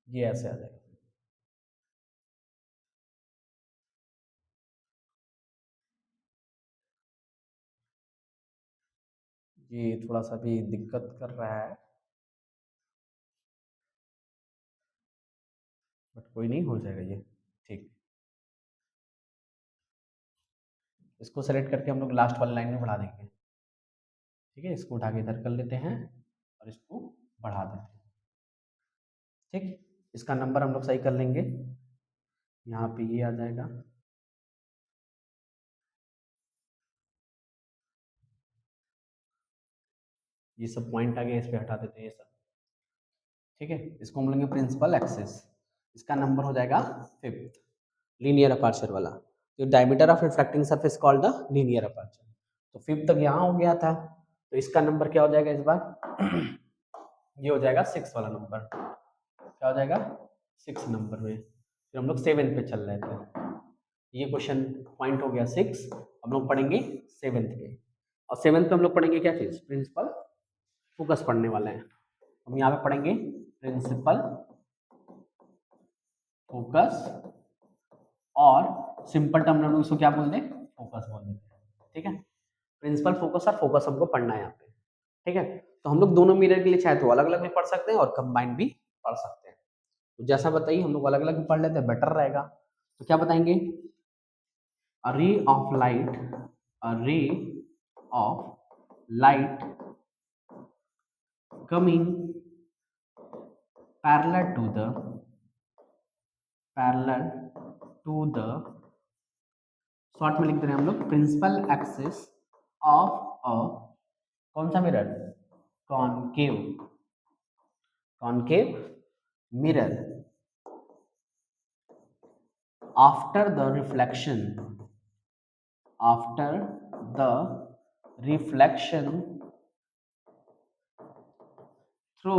Speaker 1: ये ऐसे आ जाएगा। ये थोड़ा सा भी दिक्कत कर रहा है, बट कोई नहीं, हो जाएगा ये ठीक। इसको सेलेक्ट करके हम लोग लास्ट वाली लाइन में बढ़ा देंगे, ठीक है। इसको उठा के इधर कर लेते हैं और इसको बढ़ा देते हैं, ठीक। इसका नंबर हम लोग सही कर लेंगे, यहाँ पे ये आ जाएगा। ये सब पॉइंट आ गया, इस पे हटा देते हैं ये सब, ठीक है। इसको हम लेंगे प्रिंसिपल एक्सिस, इसका नंबर हो जाएगा 5th, लीनियर अपर्चर वाला। तो diameter of refracting surface called the linear aperture. तो 5th तक यहाँ हो गया था, तो इसका नंबर क्या हो जाएगा इस बार? ये हो जाएगा 6 वाला नंबर। क्या हो जाएगा? 6 नंबर में। फिर हम लोग 7th पे चल रहे थे। ये क्वेश्चन पॉइंट हो गया 6, हम लोग पढ़ेंगे 7th पे। और 7th पे हम लोग पढ़ेंगे क्या चीज़? प्रिंसिपल फोकस पढ़ने वाले हैं। हम यहाँ पे पढ़ेंगे प्रिंसिपल फोकस, और सिंपल टर्म में हम लोग इसको क्या बोल दें? फोकस बोल देते हैं, ठीक है। प्रिंसिपल फोकस और फोकस हमको पढ़ना है यहाँ पे, ठीक है। तो हम लोग दोनों मिरर के लिए चाहे तो अलग अलग भी पढ़ सकते हैं और कंबाइंड भी पढ़ सकते हैं। तो जैसा बताइए, हम लोग अलग अलग भी पढ़ लेते हैं, बेटर रहेगा। तो क्या बताएंगे? अ ray of light, a ray of light coming parallel to the short में लिख दे रहे हैं हम लोग प्रिंसिपल एक्सिस ऑफ अ कौन सा mirror? Concave, concave mirror after the reflection, after the reflection through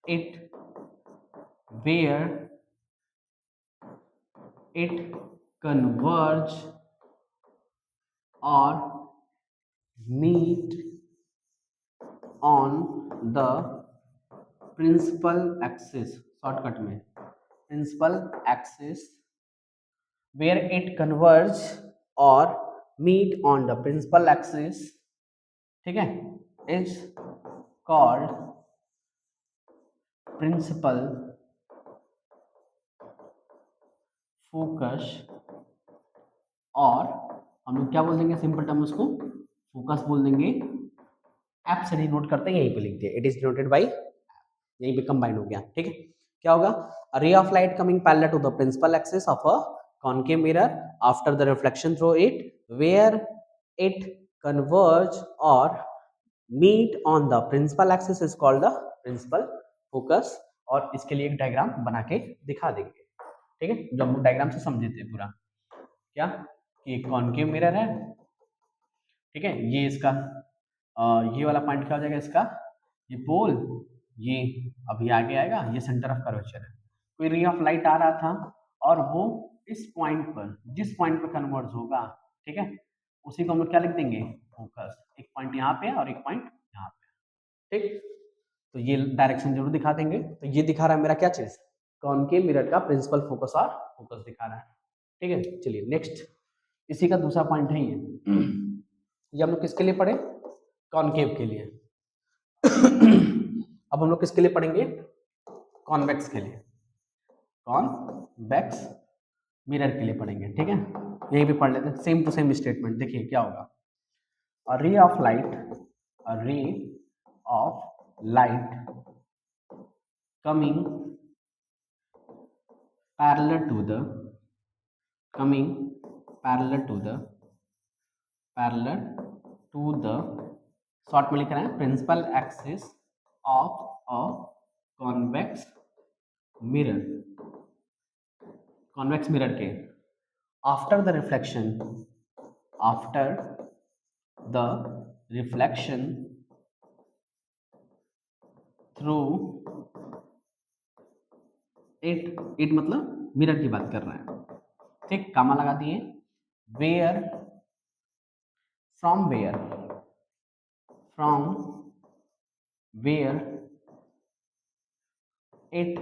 Speaker 1: it where it converge or meet on the principal axis, shortcut में principal axis where it converge or meet on the principal axis, ठीक है, is called principal focus. और हम लोग क्या बोल देंगे simple term उसको? फोकस बोल देंगे। एप से नहीं नोट करते, यहीं पे लिख दिया, इट इज डिनोटेड बाय, यहीं पे कंबाइन हो गया, ठीक है। क्या होगा? A ray of light coming parallel to the principal axis of a concave mirror after the reflection through it where it converge और meet on the principal axis is called the principal focus. और इसके लिए एक diagram बना के दिखा देंगे, ठीक है, जो हम डायग्राम से समझे थे पूरा। क्या कि कॉनकेव मिरर है, ठीक है, ये इसका ये वाला पॉइंट क्या हो जाएगा इसका? ये पोल, ये अभी आगे आएगा, ये सेंटर ऑफ कर्वेचर है। कोई रे ऑफ लाइट आ रहा था और वो इस पॉइंट पर, जिस पॉइंट पर कन्वर्ज होगा, ठीक है, उसी को हम लोग क्या लिख देंगे? फोकस। एक पॉइंट यहाँ पे और एक पॉइंट यहाँ पे, ठीक। तो ये डायरेक्शन जरूर दिखा देंगे। तो ये दिखा रहा है मेरा क्या चीज? कॉनकेव मिरर का प्रिंसिपल फोकस और फोकस दिखा रहा है, ठीक है। चलिए नेक्स्ट, इसी का दूसरा पॉइंट है ये हम लोग किसके लिए पढ़े? कॉनकेव के लिए। अब हम लोग किसके लिए पढ़ेंगे? कॉन्वेक्स के लिए, कॉन्वेक्स मिरर के लिए पढ़ेंगे, ठीक है। यहीं पे पढ़ लेते हैं, सेम टू सेम स्टेटमेंट। देखिए क्या होगा? A ray of light, a ray of light coming parallel to the coming parallel to the parallel to the short में लिख रहे हैं principal axis of a convex mirror, convex mirror के after the reflection, after the reflection through it मतलब mirror की बात कर रहे हैं, ठीक, कामा लगा दिए। Where, from where, from where it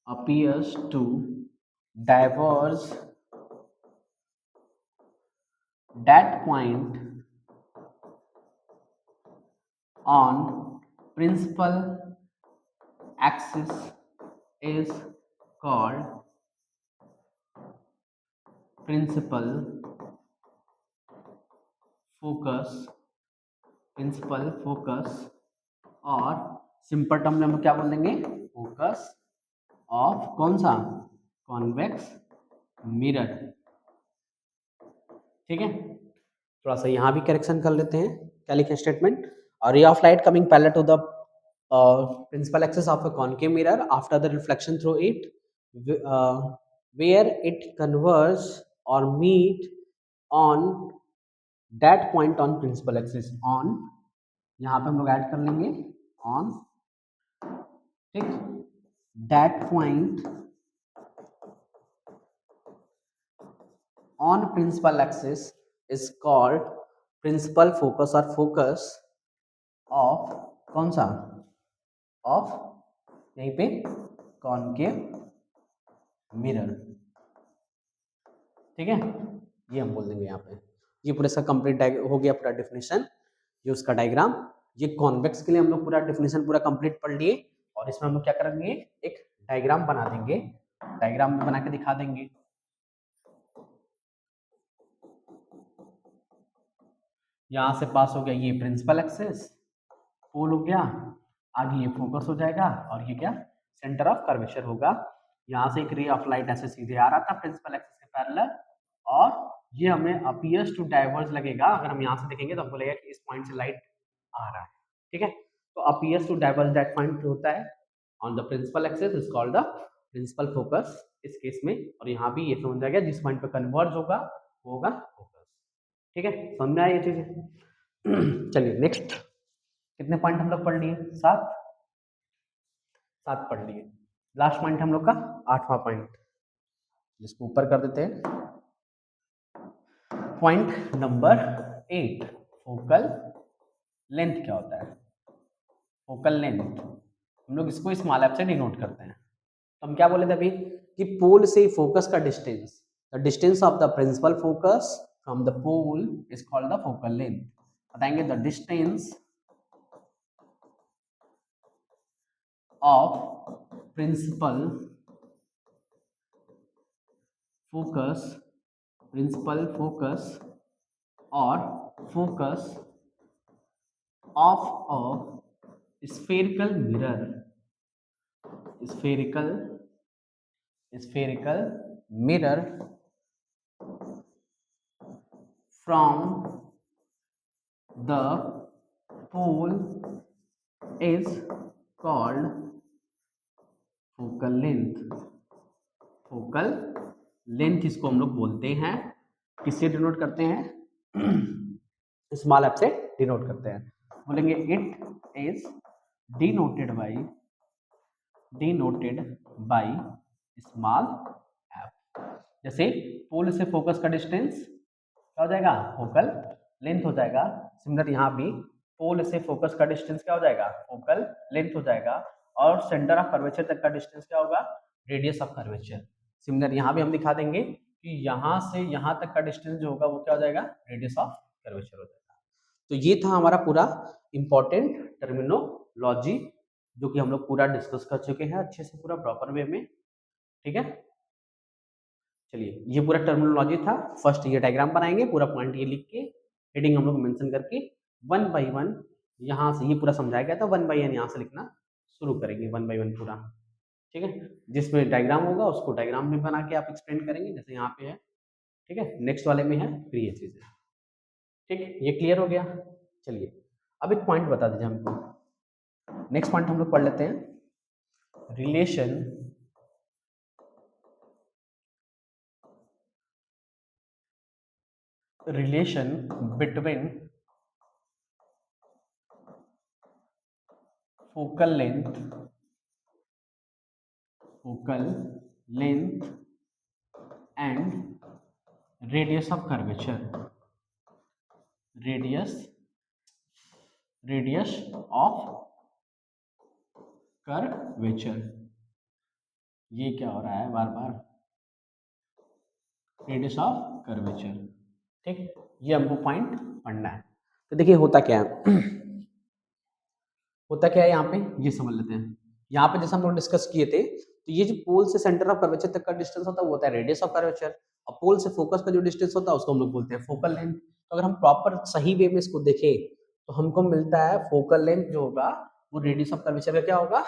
Speaker 1: appears to diverge that point on principal axis is called principal focus और सिंपल टर्म में हम क्या बोल देंगे, फोकस ऑफ कौन सा, कॉन्वेक्स मिरर, ठीक है। थोड़ा सा यहाँ भी करेक्शन कर लेते हैं, क्या लिखे statement, ray of light coming parallel to the principal axis of a concave mirror after the reflection through it where it converges or meet on that point on principal axis on, यहाँ पे हम लोग add कर लेंगे on, ठीक, that point on principal axis is called principal focus और focus of कौन सा, ऑफ यहीं पे कॉनकेव मिरर, ठीक है, ये हम बोल देंगे यहाँ पे। ये पूरा सा कंप्लीट हो गया पूरा डेफिनेशन, ये उसका डायग्राम, ये कॉन्वेक्स के लिए हम लोग पूरा डेफिनेशन पूरा कंप्लीट पढ़ लिए। और इसमें हम लोग क्या करेंगे, एक डायग्राम बना देंगे, डायग्राम में बना के दिखा देंगे। यहाँ से पास हो गया ये प्रिंसिपल एक्सिस, पोल हो गया, आगे ये फोकस हो जाएगा और ये क्या, सेंटर ऑफ कर्वेचर होगा। यहाँ से एक रे ऑफ लाइट ऐसे सीधे आ रहा था प्रिंसिपल एक्सिस के पैरेलल, और ये हमें अपीयर्स टू डाइवर्ज लगेगा। अगर हम यहाँ से देखेंगे तो हमको लगेगा कि इस पॉइंट से लाइट आ रहा है, ठीक है। तो appears to diverge that point होता है on the principal axis is called the principal focus इस केस में। और यहाँ भी ये समझ जाएगा जिस पॉइंट पे कन्वर्ज होगा वो होगा फोकस, ठीक है, समझ में आया ये चीजें। चलिए नेक्स्ट, कितने पॉइंट हम लोग पढ़ लिए, 7 पढ़ लिए। लास्ट पॉइंट हम लोग का 8वां पॉइंट, जिसको ऊपर कर देते हैं, पॉइंट नंबर 8, फोकल लेंथ क्या होता है। फोकल लेंथ हम लोग इसको स्मॉल एफ से डिनोट करते हैं। तो हम क्या बोले थे अभी कि पोल से फोकस का distance, the distance of the principal focus from the pole is called the focal length. बताएंगे the distance of principal focus or focus of a spherical mirror from the pole is called focal length. Focal length इसको हम लोग बोलते हैं, किससे denote करते हैं, small F से डिनोट करते हैं। बोलेंगे it is denoted by small F. जैसे पोल से फोकस का डिस्टेंस क्या हो जाएगा, फोकल लेंथ हो जाएगा। सिमिलर यहाँ भी पोल से फोकस का डिस्टेंस क्या हो जाएगा, फोकल लेंथ हो जाएगा। और सेंटर ऑफ कर्वेचर तक का डिस्टेंस क्या होगा, रेडियस ऑफ कर्वेचर। सिमिलर यहाँ भी हम दिखा देंगे कि यहाँ से यहाँ तक का डिस्टेंस जो होगा वो क्या हो जाएगा, रेडियस ऑफ कर्वेचर हो जाएगा। तो ये था हमारा पूरा इंपॉर्टेंट टर्मिनोलॉजी जो कि हम लोग पूरा डिस्कस कर चुके हैं अच्छे से, पूरा प्रॉपर वे में, ठीक है। चलिए ये पूरा टर्मिनोलॉजी था। फर्स्ट ये डायग्राम बनाएंगे, पूरा पॉइंट ये लिख के हेडिंग हम लोग मेंशन करके 1 बाय 1 यहाँ से ये पूरा समझाया गया था, 1 बाय 1 यहाँ से लिखना शुरू करेंगे, 1 बाय 1 पूरा, ठीक है। जिसमें डायग्राम होगा उसको डायग्राम में बना के आप एक्सप्लेन करेंगे, जैसे यहाँ पे है, ठीक है। नेक्स्ट वाले में है फिर ये चीज़ है, ठीक है। ये क्लियर हो गया। चलिए अब एक पॉइंट बता दीजिए हमको। नेक्स्ट पॉइंट हम लोग पढ़ लेते हैं, relation relation between focal length and radius of curvature, radius of curvature. ये क्या हो रहा है बार बार, रेडियस ऑफ कर्वेचर। ठीक, ये हमको पॉइंट पढ़ना है। तो देखिए होता क्या है होता क्या है यहाँ पे, ये समझ लेते हैं। यहाँ पे जैसे हम लोग डिस्कस किए थे, तो ये जो पोल से सेंटर ऑफ कर्वेचर तक का डिस्टेंस होता है वो होता है रेडियस ऑफ कर्वेचर, और पोल से फोकस का जो डिस्टेंस होता है उसको हम लोग बोलते हैं फोकल लेंथ। तो अगर हम प्रॉपर सही वे में इसको देखें तो हमको मिलता है फोकल लेंथ जो होगा वो रेडियस ऑफ कर्वेचर का क्या होगा,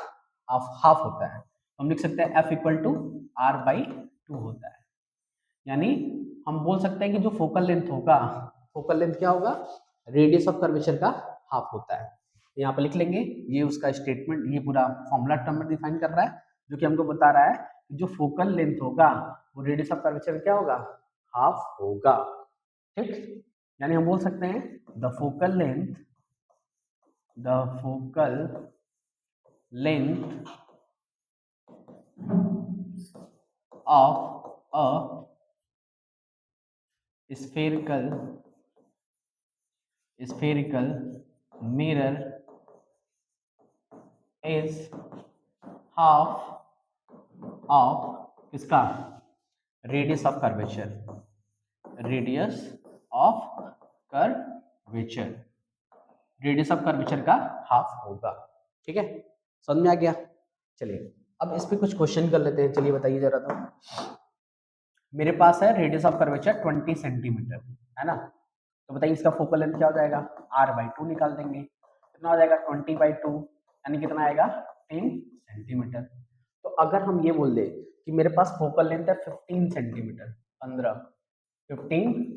Speaker 1: हाफ होता है। हम लिख सकते हैं F इक्वल टू R/2 होता है। यानी हम बोल सकते हैं कि जो फोकल लेंथ होगा, फोकल लेंथ क्या होगा, रेडियस ऑफ कर्वेचर का हाफ होता है। यहाँ पे लिख लेंगे, ये उसका स्टेटमेंट, ये पूरा फॉर्मूला टर्म में डिफाइन कर रहा है, जो कि हमको बता रहा है कि जो फोकल लेंथ होगा वो रेडियस ऑफ कर्वेचर क्या होगा, हाफ होगा। ठीक, यानी हम बोल सकते हैं the focal length of a spherical mirror is half of किसका, radius of curvature, radius of curvature, radius of curvature का हाफ होगा। ठीक है, समझ में आ गया। चलिए अब इस पे कुछ क्वेश्चन कर लेते हैं। चलिए बताइए जरा। तो मेरे पास है रेडियस ऑफ कर्वेचर 20 सेंटीमीटर, है ना। तो बताइए इसका फोकल लेंथ क्या हो जाएगा, R/2 निकाल देंगे। कितना हो जाएगा 20/2, यानी कितना आएगा 10 सेंटीमीटर। तो अगर हम ये बोल दें कि मेरे पास फोकल लेंथ है 15 सेंटीमीटर, 15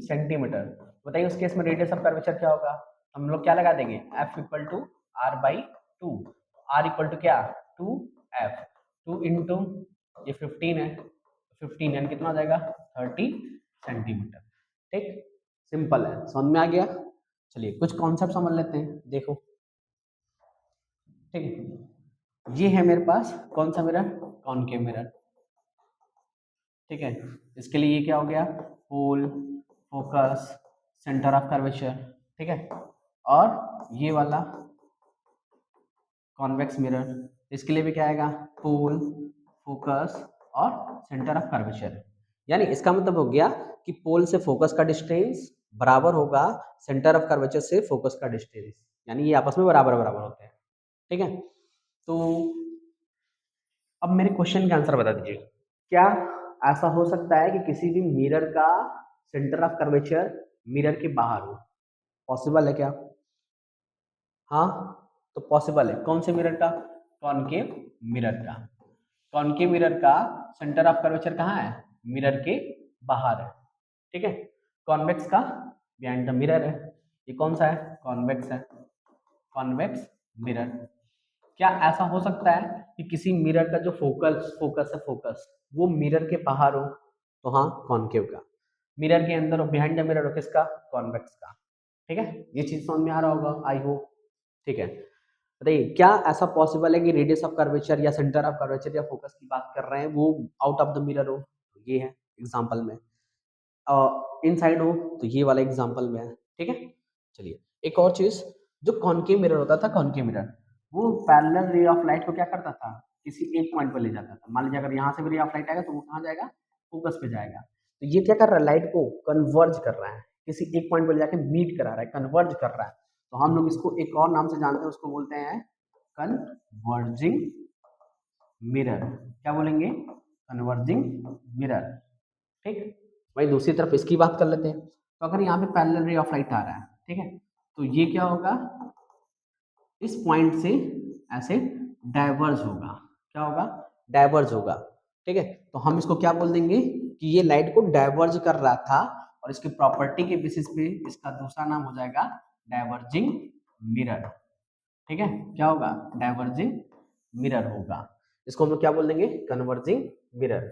Speaker 1: सेंटीमीटर, बताइए उस केस में रेडियस ऑफ कर्वेचर क्या होगा। हम लोग क्या लगा देंगे, F equal to R/2, R equal to क्या 2F, 2 इंटू ये 15 है, 15 यानी कितना हो जाएगा 30 सेंटीमीटर। ठीक, सिंपल है, समझ में आ गया। चलिए कुछ कॉन्सेप्ट समझ लेते हैं, देखो। ठीक, ये है मेरे पास कौन सा मिरर, कॉनकेव मिरर। ठीक है, इसके लिए ये क्या हो गया, पोल, फोकस, सेंटर ऑफ कर्वेचर। ठीक है, और ये वाला कॉन्वेक्स मिरर, इसके लिए भी क्या आएगा, पोल, फोकस और सेंटर ऑफ कर्वेचर। यानी इसका मतलब हो गया कि पोल से फोकस का डिस्टेंस बराबर होगा सेंटर ऑफ कर्वेचर से फोकस का डिस्टेंस, यानी ये आपस में बराबर बराबर होते हैं। ठीक है, तो अब मेरे क्वेश्चन का आंसर बता दीजिए, क्या ऐसा हो सकता है कि किसी भी मिरर का सेंटर ऑफ कर्वेचर मिरर के बाहर हो, पॉसिबल है क्या। हाँ, तो पॉसिबल है, कौन से मिरर का, कॉनकेव मिरर का। कॉनकेव मिरर का सेंटर ऑफ कर्वेचर कहाँ है, मिरर के बाहर है। ठीक है, कॉन्वेक्स का बिहाइंड द मिरर है। ये कौन सा है, कॉन्वेक्स है, कॉन्वेक्स मिरर। क्या ऐसा हो सकता है कि किसी मिरर का जो फोकस है, फोकस वो मिरर के बाहर हो, तो हाँ कॉनकेव का। मिरर के अंदर और बिहाइंड द मिरर हो किसका, कॉन्वेक्स का। ठीक है, ये चीज समझ में आ रहा होगा आई होप। ठीक है, बताइए क्या ऐसा पॉसिबल है कि रेडियस ऑफ कर्वेचर या सेंटर ऑफ कर्वेचर या फोकस की बात कर रहे हैं वो आउट ऑफ द मिरर हो, ये है एग्जांपल में, इनसाइड हो तो ये वाला एग्जांपल में है। ठीक है, चलिए एक और चीज, जो कॉनकेव मिरर होता था, कॉनकेव मिरर वो पैरेलल रे ऑफ लाइट को क्या करता था, किसी एक पॉइंट पर ले जाता था। मान लीजिए अगर यहाँ से भी रे ऑफ लाइट आएगा तो वो कहाँ जाएगा, फोकस पे जाएगा। तो ये क्या कर रहा है, लाइट को कन्वर्ज कर रहा है, किसी एक पॉइंट पर जाके मीट करा रहा है, कन्वर्ज कर रहा है। तो हम लोग इसको एक और नाम से जानते हैं, उसको बोलते हैं कन्वर्जिंग मिरर। क्या बोलेंगे, कन्वर्जिंग मिरर। ठीक, वही दूसरी तरफ इसकी बात कर लेते हैं। तो अगर यहाँ पे पैरेलल रे ऑफ लाइट आ रहा है, ठीक है, तो ये क्या होगा, इस पॉइंट से ऐसे डाइवर्ज होगा। क्या होगा, डाइवर्ज होगा। ठीक है, तो हम इसको क्या बोल देंगे कि ये लाइट को डाइवर्ज कर रहा था, और इसकी प्रॉपर्टी के बेसिस पे इसका दूसरा नाम हो जाएगा डाइवर्जिंग मिरर। ठीक है, क्या होगा, डाइवर्जिंग मिरर होगा। इसको हम लोग क्या बोल देंगे, कन्वर्जिंग मिरर।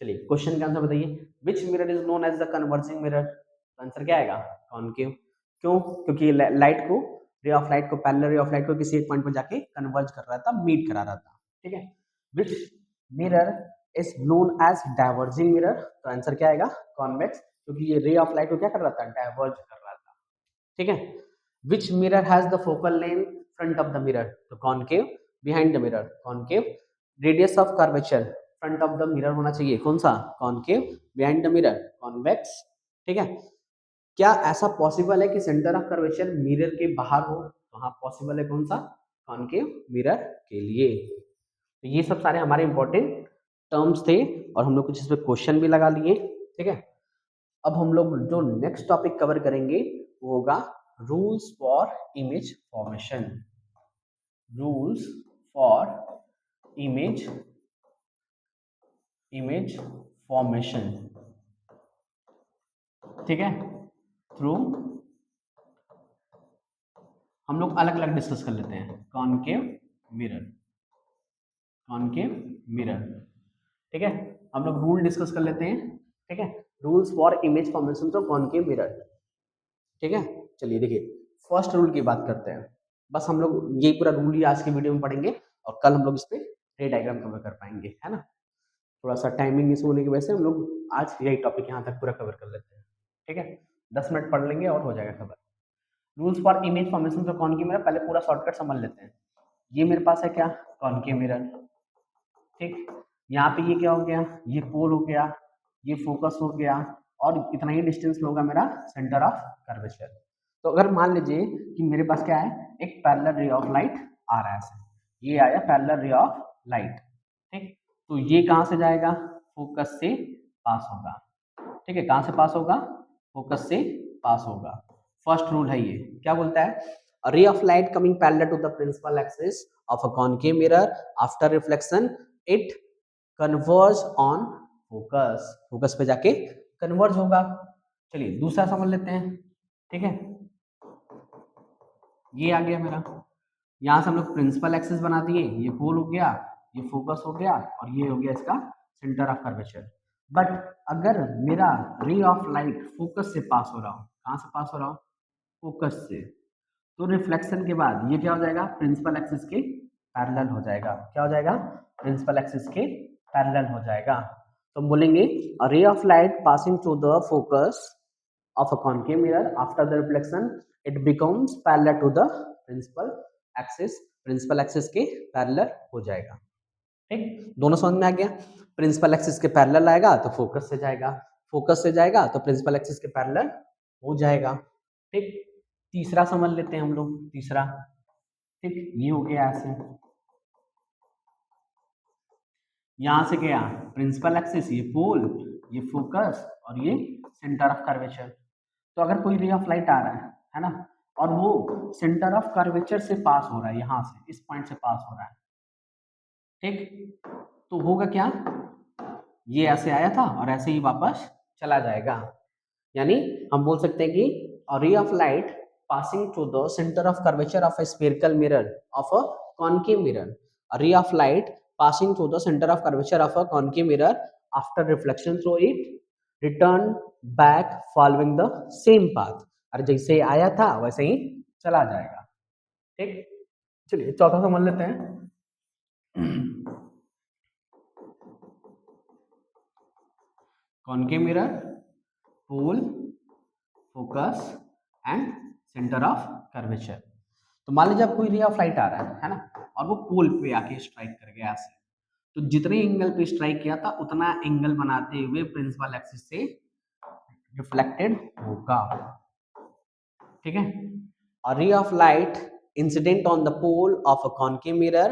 Speaker 1: चलिए क्वेश्चन का आंसर बताइए, which mirror is known as the converging mirror. तो आंसर क्या आएगा? कॉनकेव। क्यों? क्योंकि लाइट को, रे ऑफ लाइट को, पैरेलल रे ऑफ लाइट को किसी एक पॉइंट पर जाके कन्वर्ज कर रहा था, मीट करा रहा था। ठीक है। Which mirror is known as diverging mirror, तो आंसर क्या आएगा? कॉन्वेक्स, क्योंकि ये रे ऑफ लाइट को क्या कर रहा था? डाइवर्ज कर रहा था। ठीक है। Which mirror has the focal length front of the mirror, तो concave. Behind the mirror, concave. Radius of curvature front of the mirror होना चाहिए, कौन सा? Concave. Behind the mirror, convex. ठीक है। क्या ऐसा पॉसिबल है कि सेंटर ऑफ कर्वेचर मिरर के बाहर हो? तो हाँ पॉसिबल है, कौन सा? कॉनकेव मिरर के लिए। तो ये सब सारे हमारे इंपॉर्टेंट टर्म्स थे और हम लोग कुछ इस पे क्वेश्चन भी लगा लिए। ठीक है। अब हम लोग जो नेक्स्ट टॉपिक कवर करेंगे वो होगा rules for image formation. Rules for image formation. ठीक है। थ्रू हम लोग अलग अलग डिस्कस कर लेते हैं। Concave mirror, concave mirror. ठीक है। हम लोग रूल डिस्कस कर लेते हैं। ठीक है। रूल्स फॉर इमेज फॉर्मेशन तो कॉनकेव मिरर। ठीक है। चलिए देखिए, फर्स्ट रूल की बात करते हैं। बस हम लोग ये पूरा रूल ही आज की वीडियो में पढ़ेंगे और कल हम लोग इस पे रे डायग्राम कवर कर पाएंगे, है ना। थोड़ा सा टाइमिंग इशू होने की वजह से हम लोग आज यही टॉपिक यहाँ तक पूरा कवर कर लेते हैं। ठीक है। 10 मिनट पढ़ लेंगे और हो जाएगा cover. Rules for image formation तो कॉनकेव मिरर, पहले पूरा शॉर्टकट समझ लेते हैं। ये मेरे पास है क्या? Concave mirror. ठीक। यहाँ पे ये क्या हो गया? ये पोल हो गया, ये फोकस हो गया, और इतना ही डिस्टेंस होगा मेरा सेंटर ऑफ कर्वेचर। तो अगर मान लीजिए कि मेरे पास क्या है, एक पैरेलल रे ऑफ लाइट आ रहा है ऐसे, ये आया पैरेलल रे ऑफ लाइट। ठीक। तो ये कहाँ से जाएगा? फोकस से पास होगा। ठीक है। कहाँ से पास होगा? फोकस से पास होगा। फर्स्ट रूल है ये, क्या बोलता है? A ray of light coming parallel to the principal axis of a concave mirror, after reflection it converge on focus, focus पे जाके कन्वर्ज होगा। चलिए दूसरा समझ लेते हैं। ठीक है। ये आ गया मेरा, यहाँ से हम लोग प्रिंसिपल एक्सिस बना दिए, ये पोल हो गया, ये फोकस हो गया, और ये हो गया इसका सेंटर ऑफ कर्वेचर। बट अगर मेरा रे ऑफ लाइट फोकस से पास हो रहा हो, कहाँ से पास हो रहा हो? फोकस से, तो रिफ्लेक्शन के बाद ये क्या हो जाएगा? प्रिंसिपल एक्सिस के पैरेलल हो जाएगा। क्या हो जाएगा? प्रिंसिपल एक्सिस के पैरेलल हो जाएगा। तो हम बोलेंगे a ray of light passing through the focus of a concave mirror after the reflection it becomes parallel to the principal axis, principal axis के पैरेलल हो जाएगा। ठीक। दोनों समझ में आ गया? प्रिंसिपल एक्सिस के पैरेलल आएगा तो फोकस से जाएगा, फोकस से जाएगा तो प्रिंसिपल एक्सिस के पैरेलल हो जाएगा। ठीक। तीसरा समझ लेते हैं हम लोग, तीसरा। ठीक। ये हो गया ऐसे, यहां से गया प्रिंसिपल एक्सिस, ये पोल, ये फोकस, और ये सेंटर ऑफ कर्वेचर। तो अगर कोई रे ऑफ लाइट आ रहा है ना, और वो सेंटर ऑफ कर्वेचर से पास हो रहा है, यहां से इस पॉइंट से पास हो रहा है, ठीक, तो होगा क्या? ये ऐसे आया था और ऐसे ही वापस चला जाएगा। यानी हम बोल सकते हैं कि a ray of light passing through the center of curvature of a spherical mirror of a concave mirror, a ray of light passing through the center of curvature of a concave mirror after reflection through it return back following the same path, और जैसे आया था वैसे ही चला जाएगा। ठीक। चलिए चौथा समझ लेते हैं। Concave mirror, pole, focus and centre of curvature. तो मान लीजिए आप कोई रे ऑफ लाइट आ रहा है ना, और वो पोल पे आके स्ट्राइक कर गया ऐसे, तो जितने एंगल पे स्ट्राइक किया था उतना एंगल बनाते हुए प्रिंसिपल एक्सिस से रिफ्लेक्टेड होगा। ठीक है। A ray of light incident on the pole of a concave mirror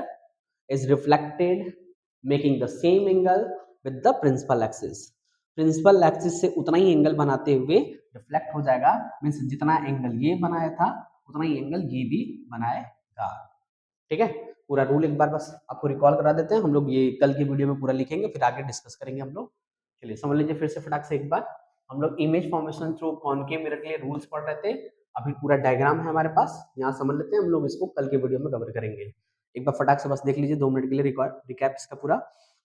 Speaker 1: is reflected making the same angle with the principal axis. Principal axis से उतना ही एंगल बनाते हुए रिफ्लेक्ट हो जाएगा, मीन्स जितना एंगल ये बनाया था उतना ही एंगल ये भी बनाएगा। ठीक है। पूरा रूल एक बार बस आपको रिकॉल करा देते हैं, हम लोग ये कल की वीडियो में पूरा लिखेंगे, फिर आगे डिस्कस करेंगे हम लोग। चलिए समझ लीजिए फिर से फटाक से एक बार। हम लोग image formation through concave mirror के लिए रूल्स पढ़ रहे थे, अभी पूरा डायग्राम है हमारे पास, यहाँ समझ लेते हैं, हम लोग इसको कल के वीडियो में कवर करेंगे। एक बार फटाक से बस देख लीजिए 2 मिनट के लिए रिकैप इसका पूरा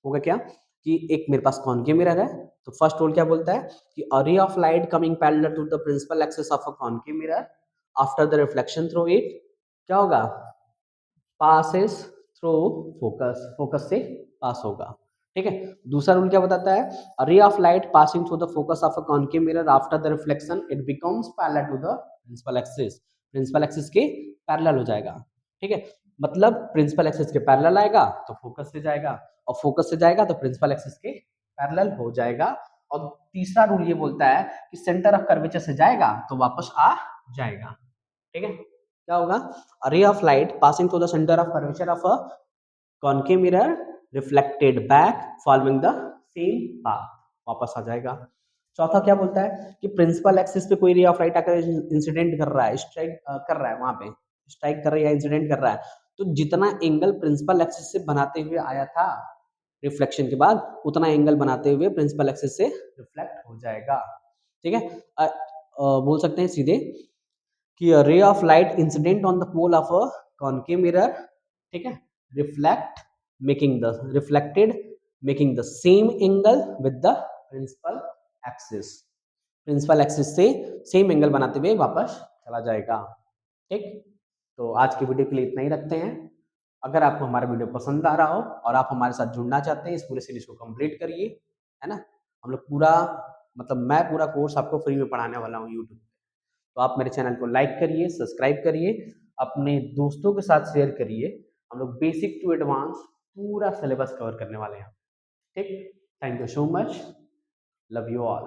Speaker 1: होगा क्या कि एक मेरे पास कॉनकेव मिरर है, तो फर्स्ट रूल क्या बोलता है कि a ray of light coming parallel to the principal axis of a concave mirror after the reflection through it क्या होगा, पासेस थ्रू फोकस, फोकस से पास होगा। ठीक है, दूसरा रूल क्या बताता है, a ray of light passing through the focus of a concave mirror after the reflection it becomes parallel to the principal axis, principal axis के पैरेलल हो जाएगा। ठीक है, मतलब प्रिंसिपल एक्सिस के पैरेलल आएगा तो फोकस से जाएगा, और फोकस से जाएगा तो प्रिंसिपल एक्सिस के पैरेलल हो जाएगा। और तीसरा रूल ये बोलता है कि सेंटर ऑफ कर्वेचर से जाएगा तो वापस आ जाएगा। ठीक है, क्या होगा, a ray of light passing through the centre of curvature of a concave mirror reflected back following the same path, वापस आ जाएगा। चौथा क्या बोलता है कि प्रिंसिपल एक्सिस पे कोई रे ऑफ लाइट आकर इंसिडेंट कर रहा है, स्ट्राइक कर रहा है, वहां पे स्ट्राइक कर रहा है या इंसिडेंट कर रहा है, तो जितना एंगल प्रिंसिपल एक्सिस से बनाते हुए आया था रिफ्लेक्शन के बाद, उतना एंगल बनाते हुए प्रिंसिपल एक्सिस से रिफ्लेक्ट हो जाएगा। ठीक है, बोल सकते हैं सीधे कि a ray of light incident on the pole of a concave mirror, ठीक है, reflect making the reflected making the same angle with the principal axis, principal axis से सेम एंगल बनाते हुए वापस चला जाएगा। ठीक, तो आज की वीडियो के लिए इतना ही रखते हैं। अगर आपको हमारा वीडियो पसंद आ रहा हो और आप हमारे साथ जुड़ना चाहते हैं, इस पूरे सीरीज को कंप्लीट करिए, है ना। हम लोग पूरा मतलब मैं पूरा कोर्स आपको फ्री में पढ़ाने वाला हूँ यूट्यूब, तो आप मेरे चैनल को लाइक करिए, सब्सक्राइब करिए, अपने दोस्तों के साथ शेयर करिए। हम लोग बेसिक टू एडवांस पूरा सिलेबस कवर करने वाले हैं। ठीक, thank you so much, love you all.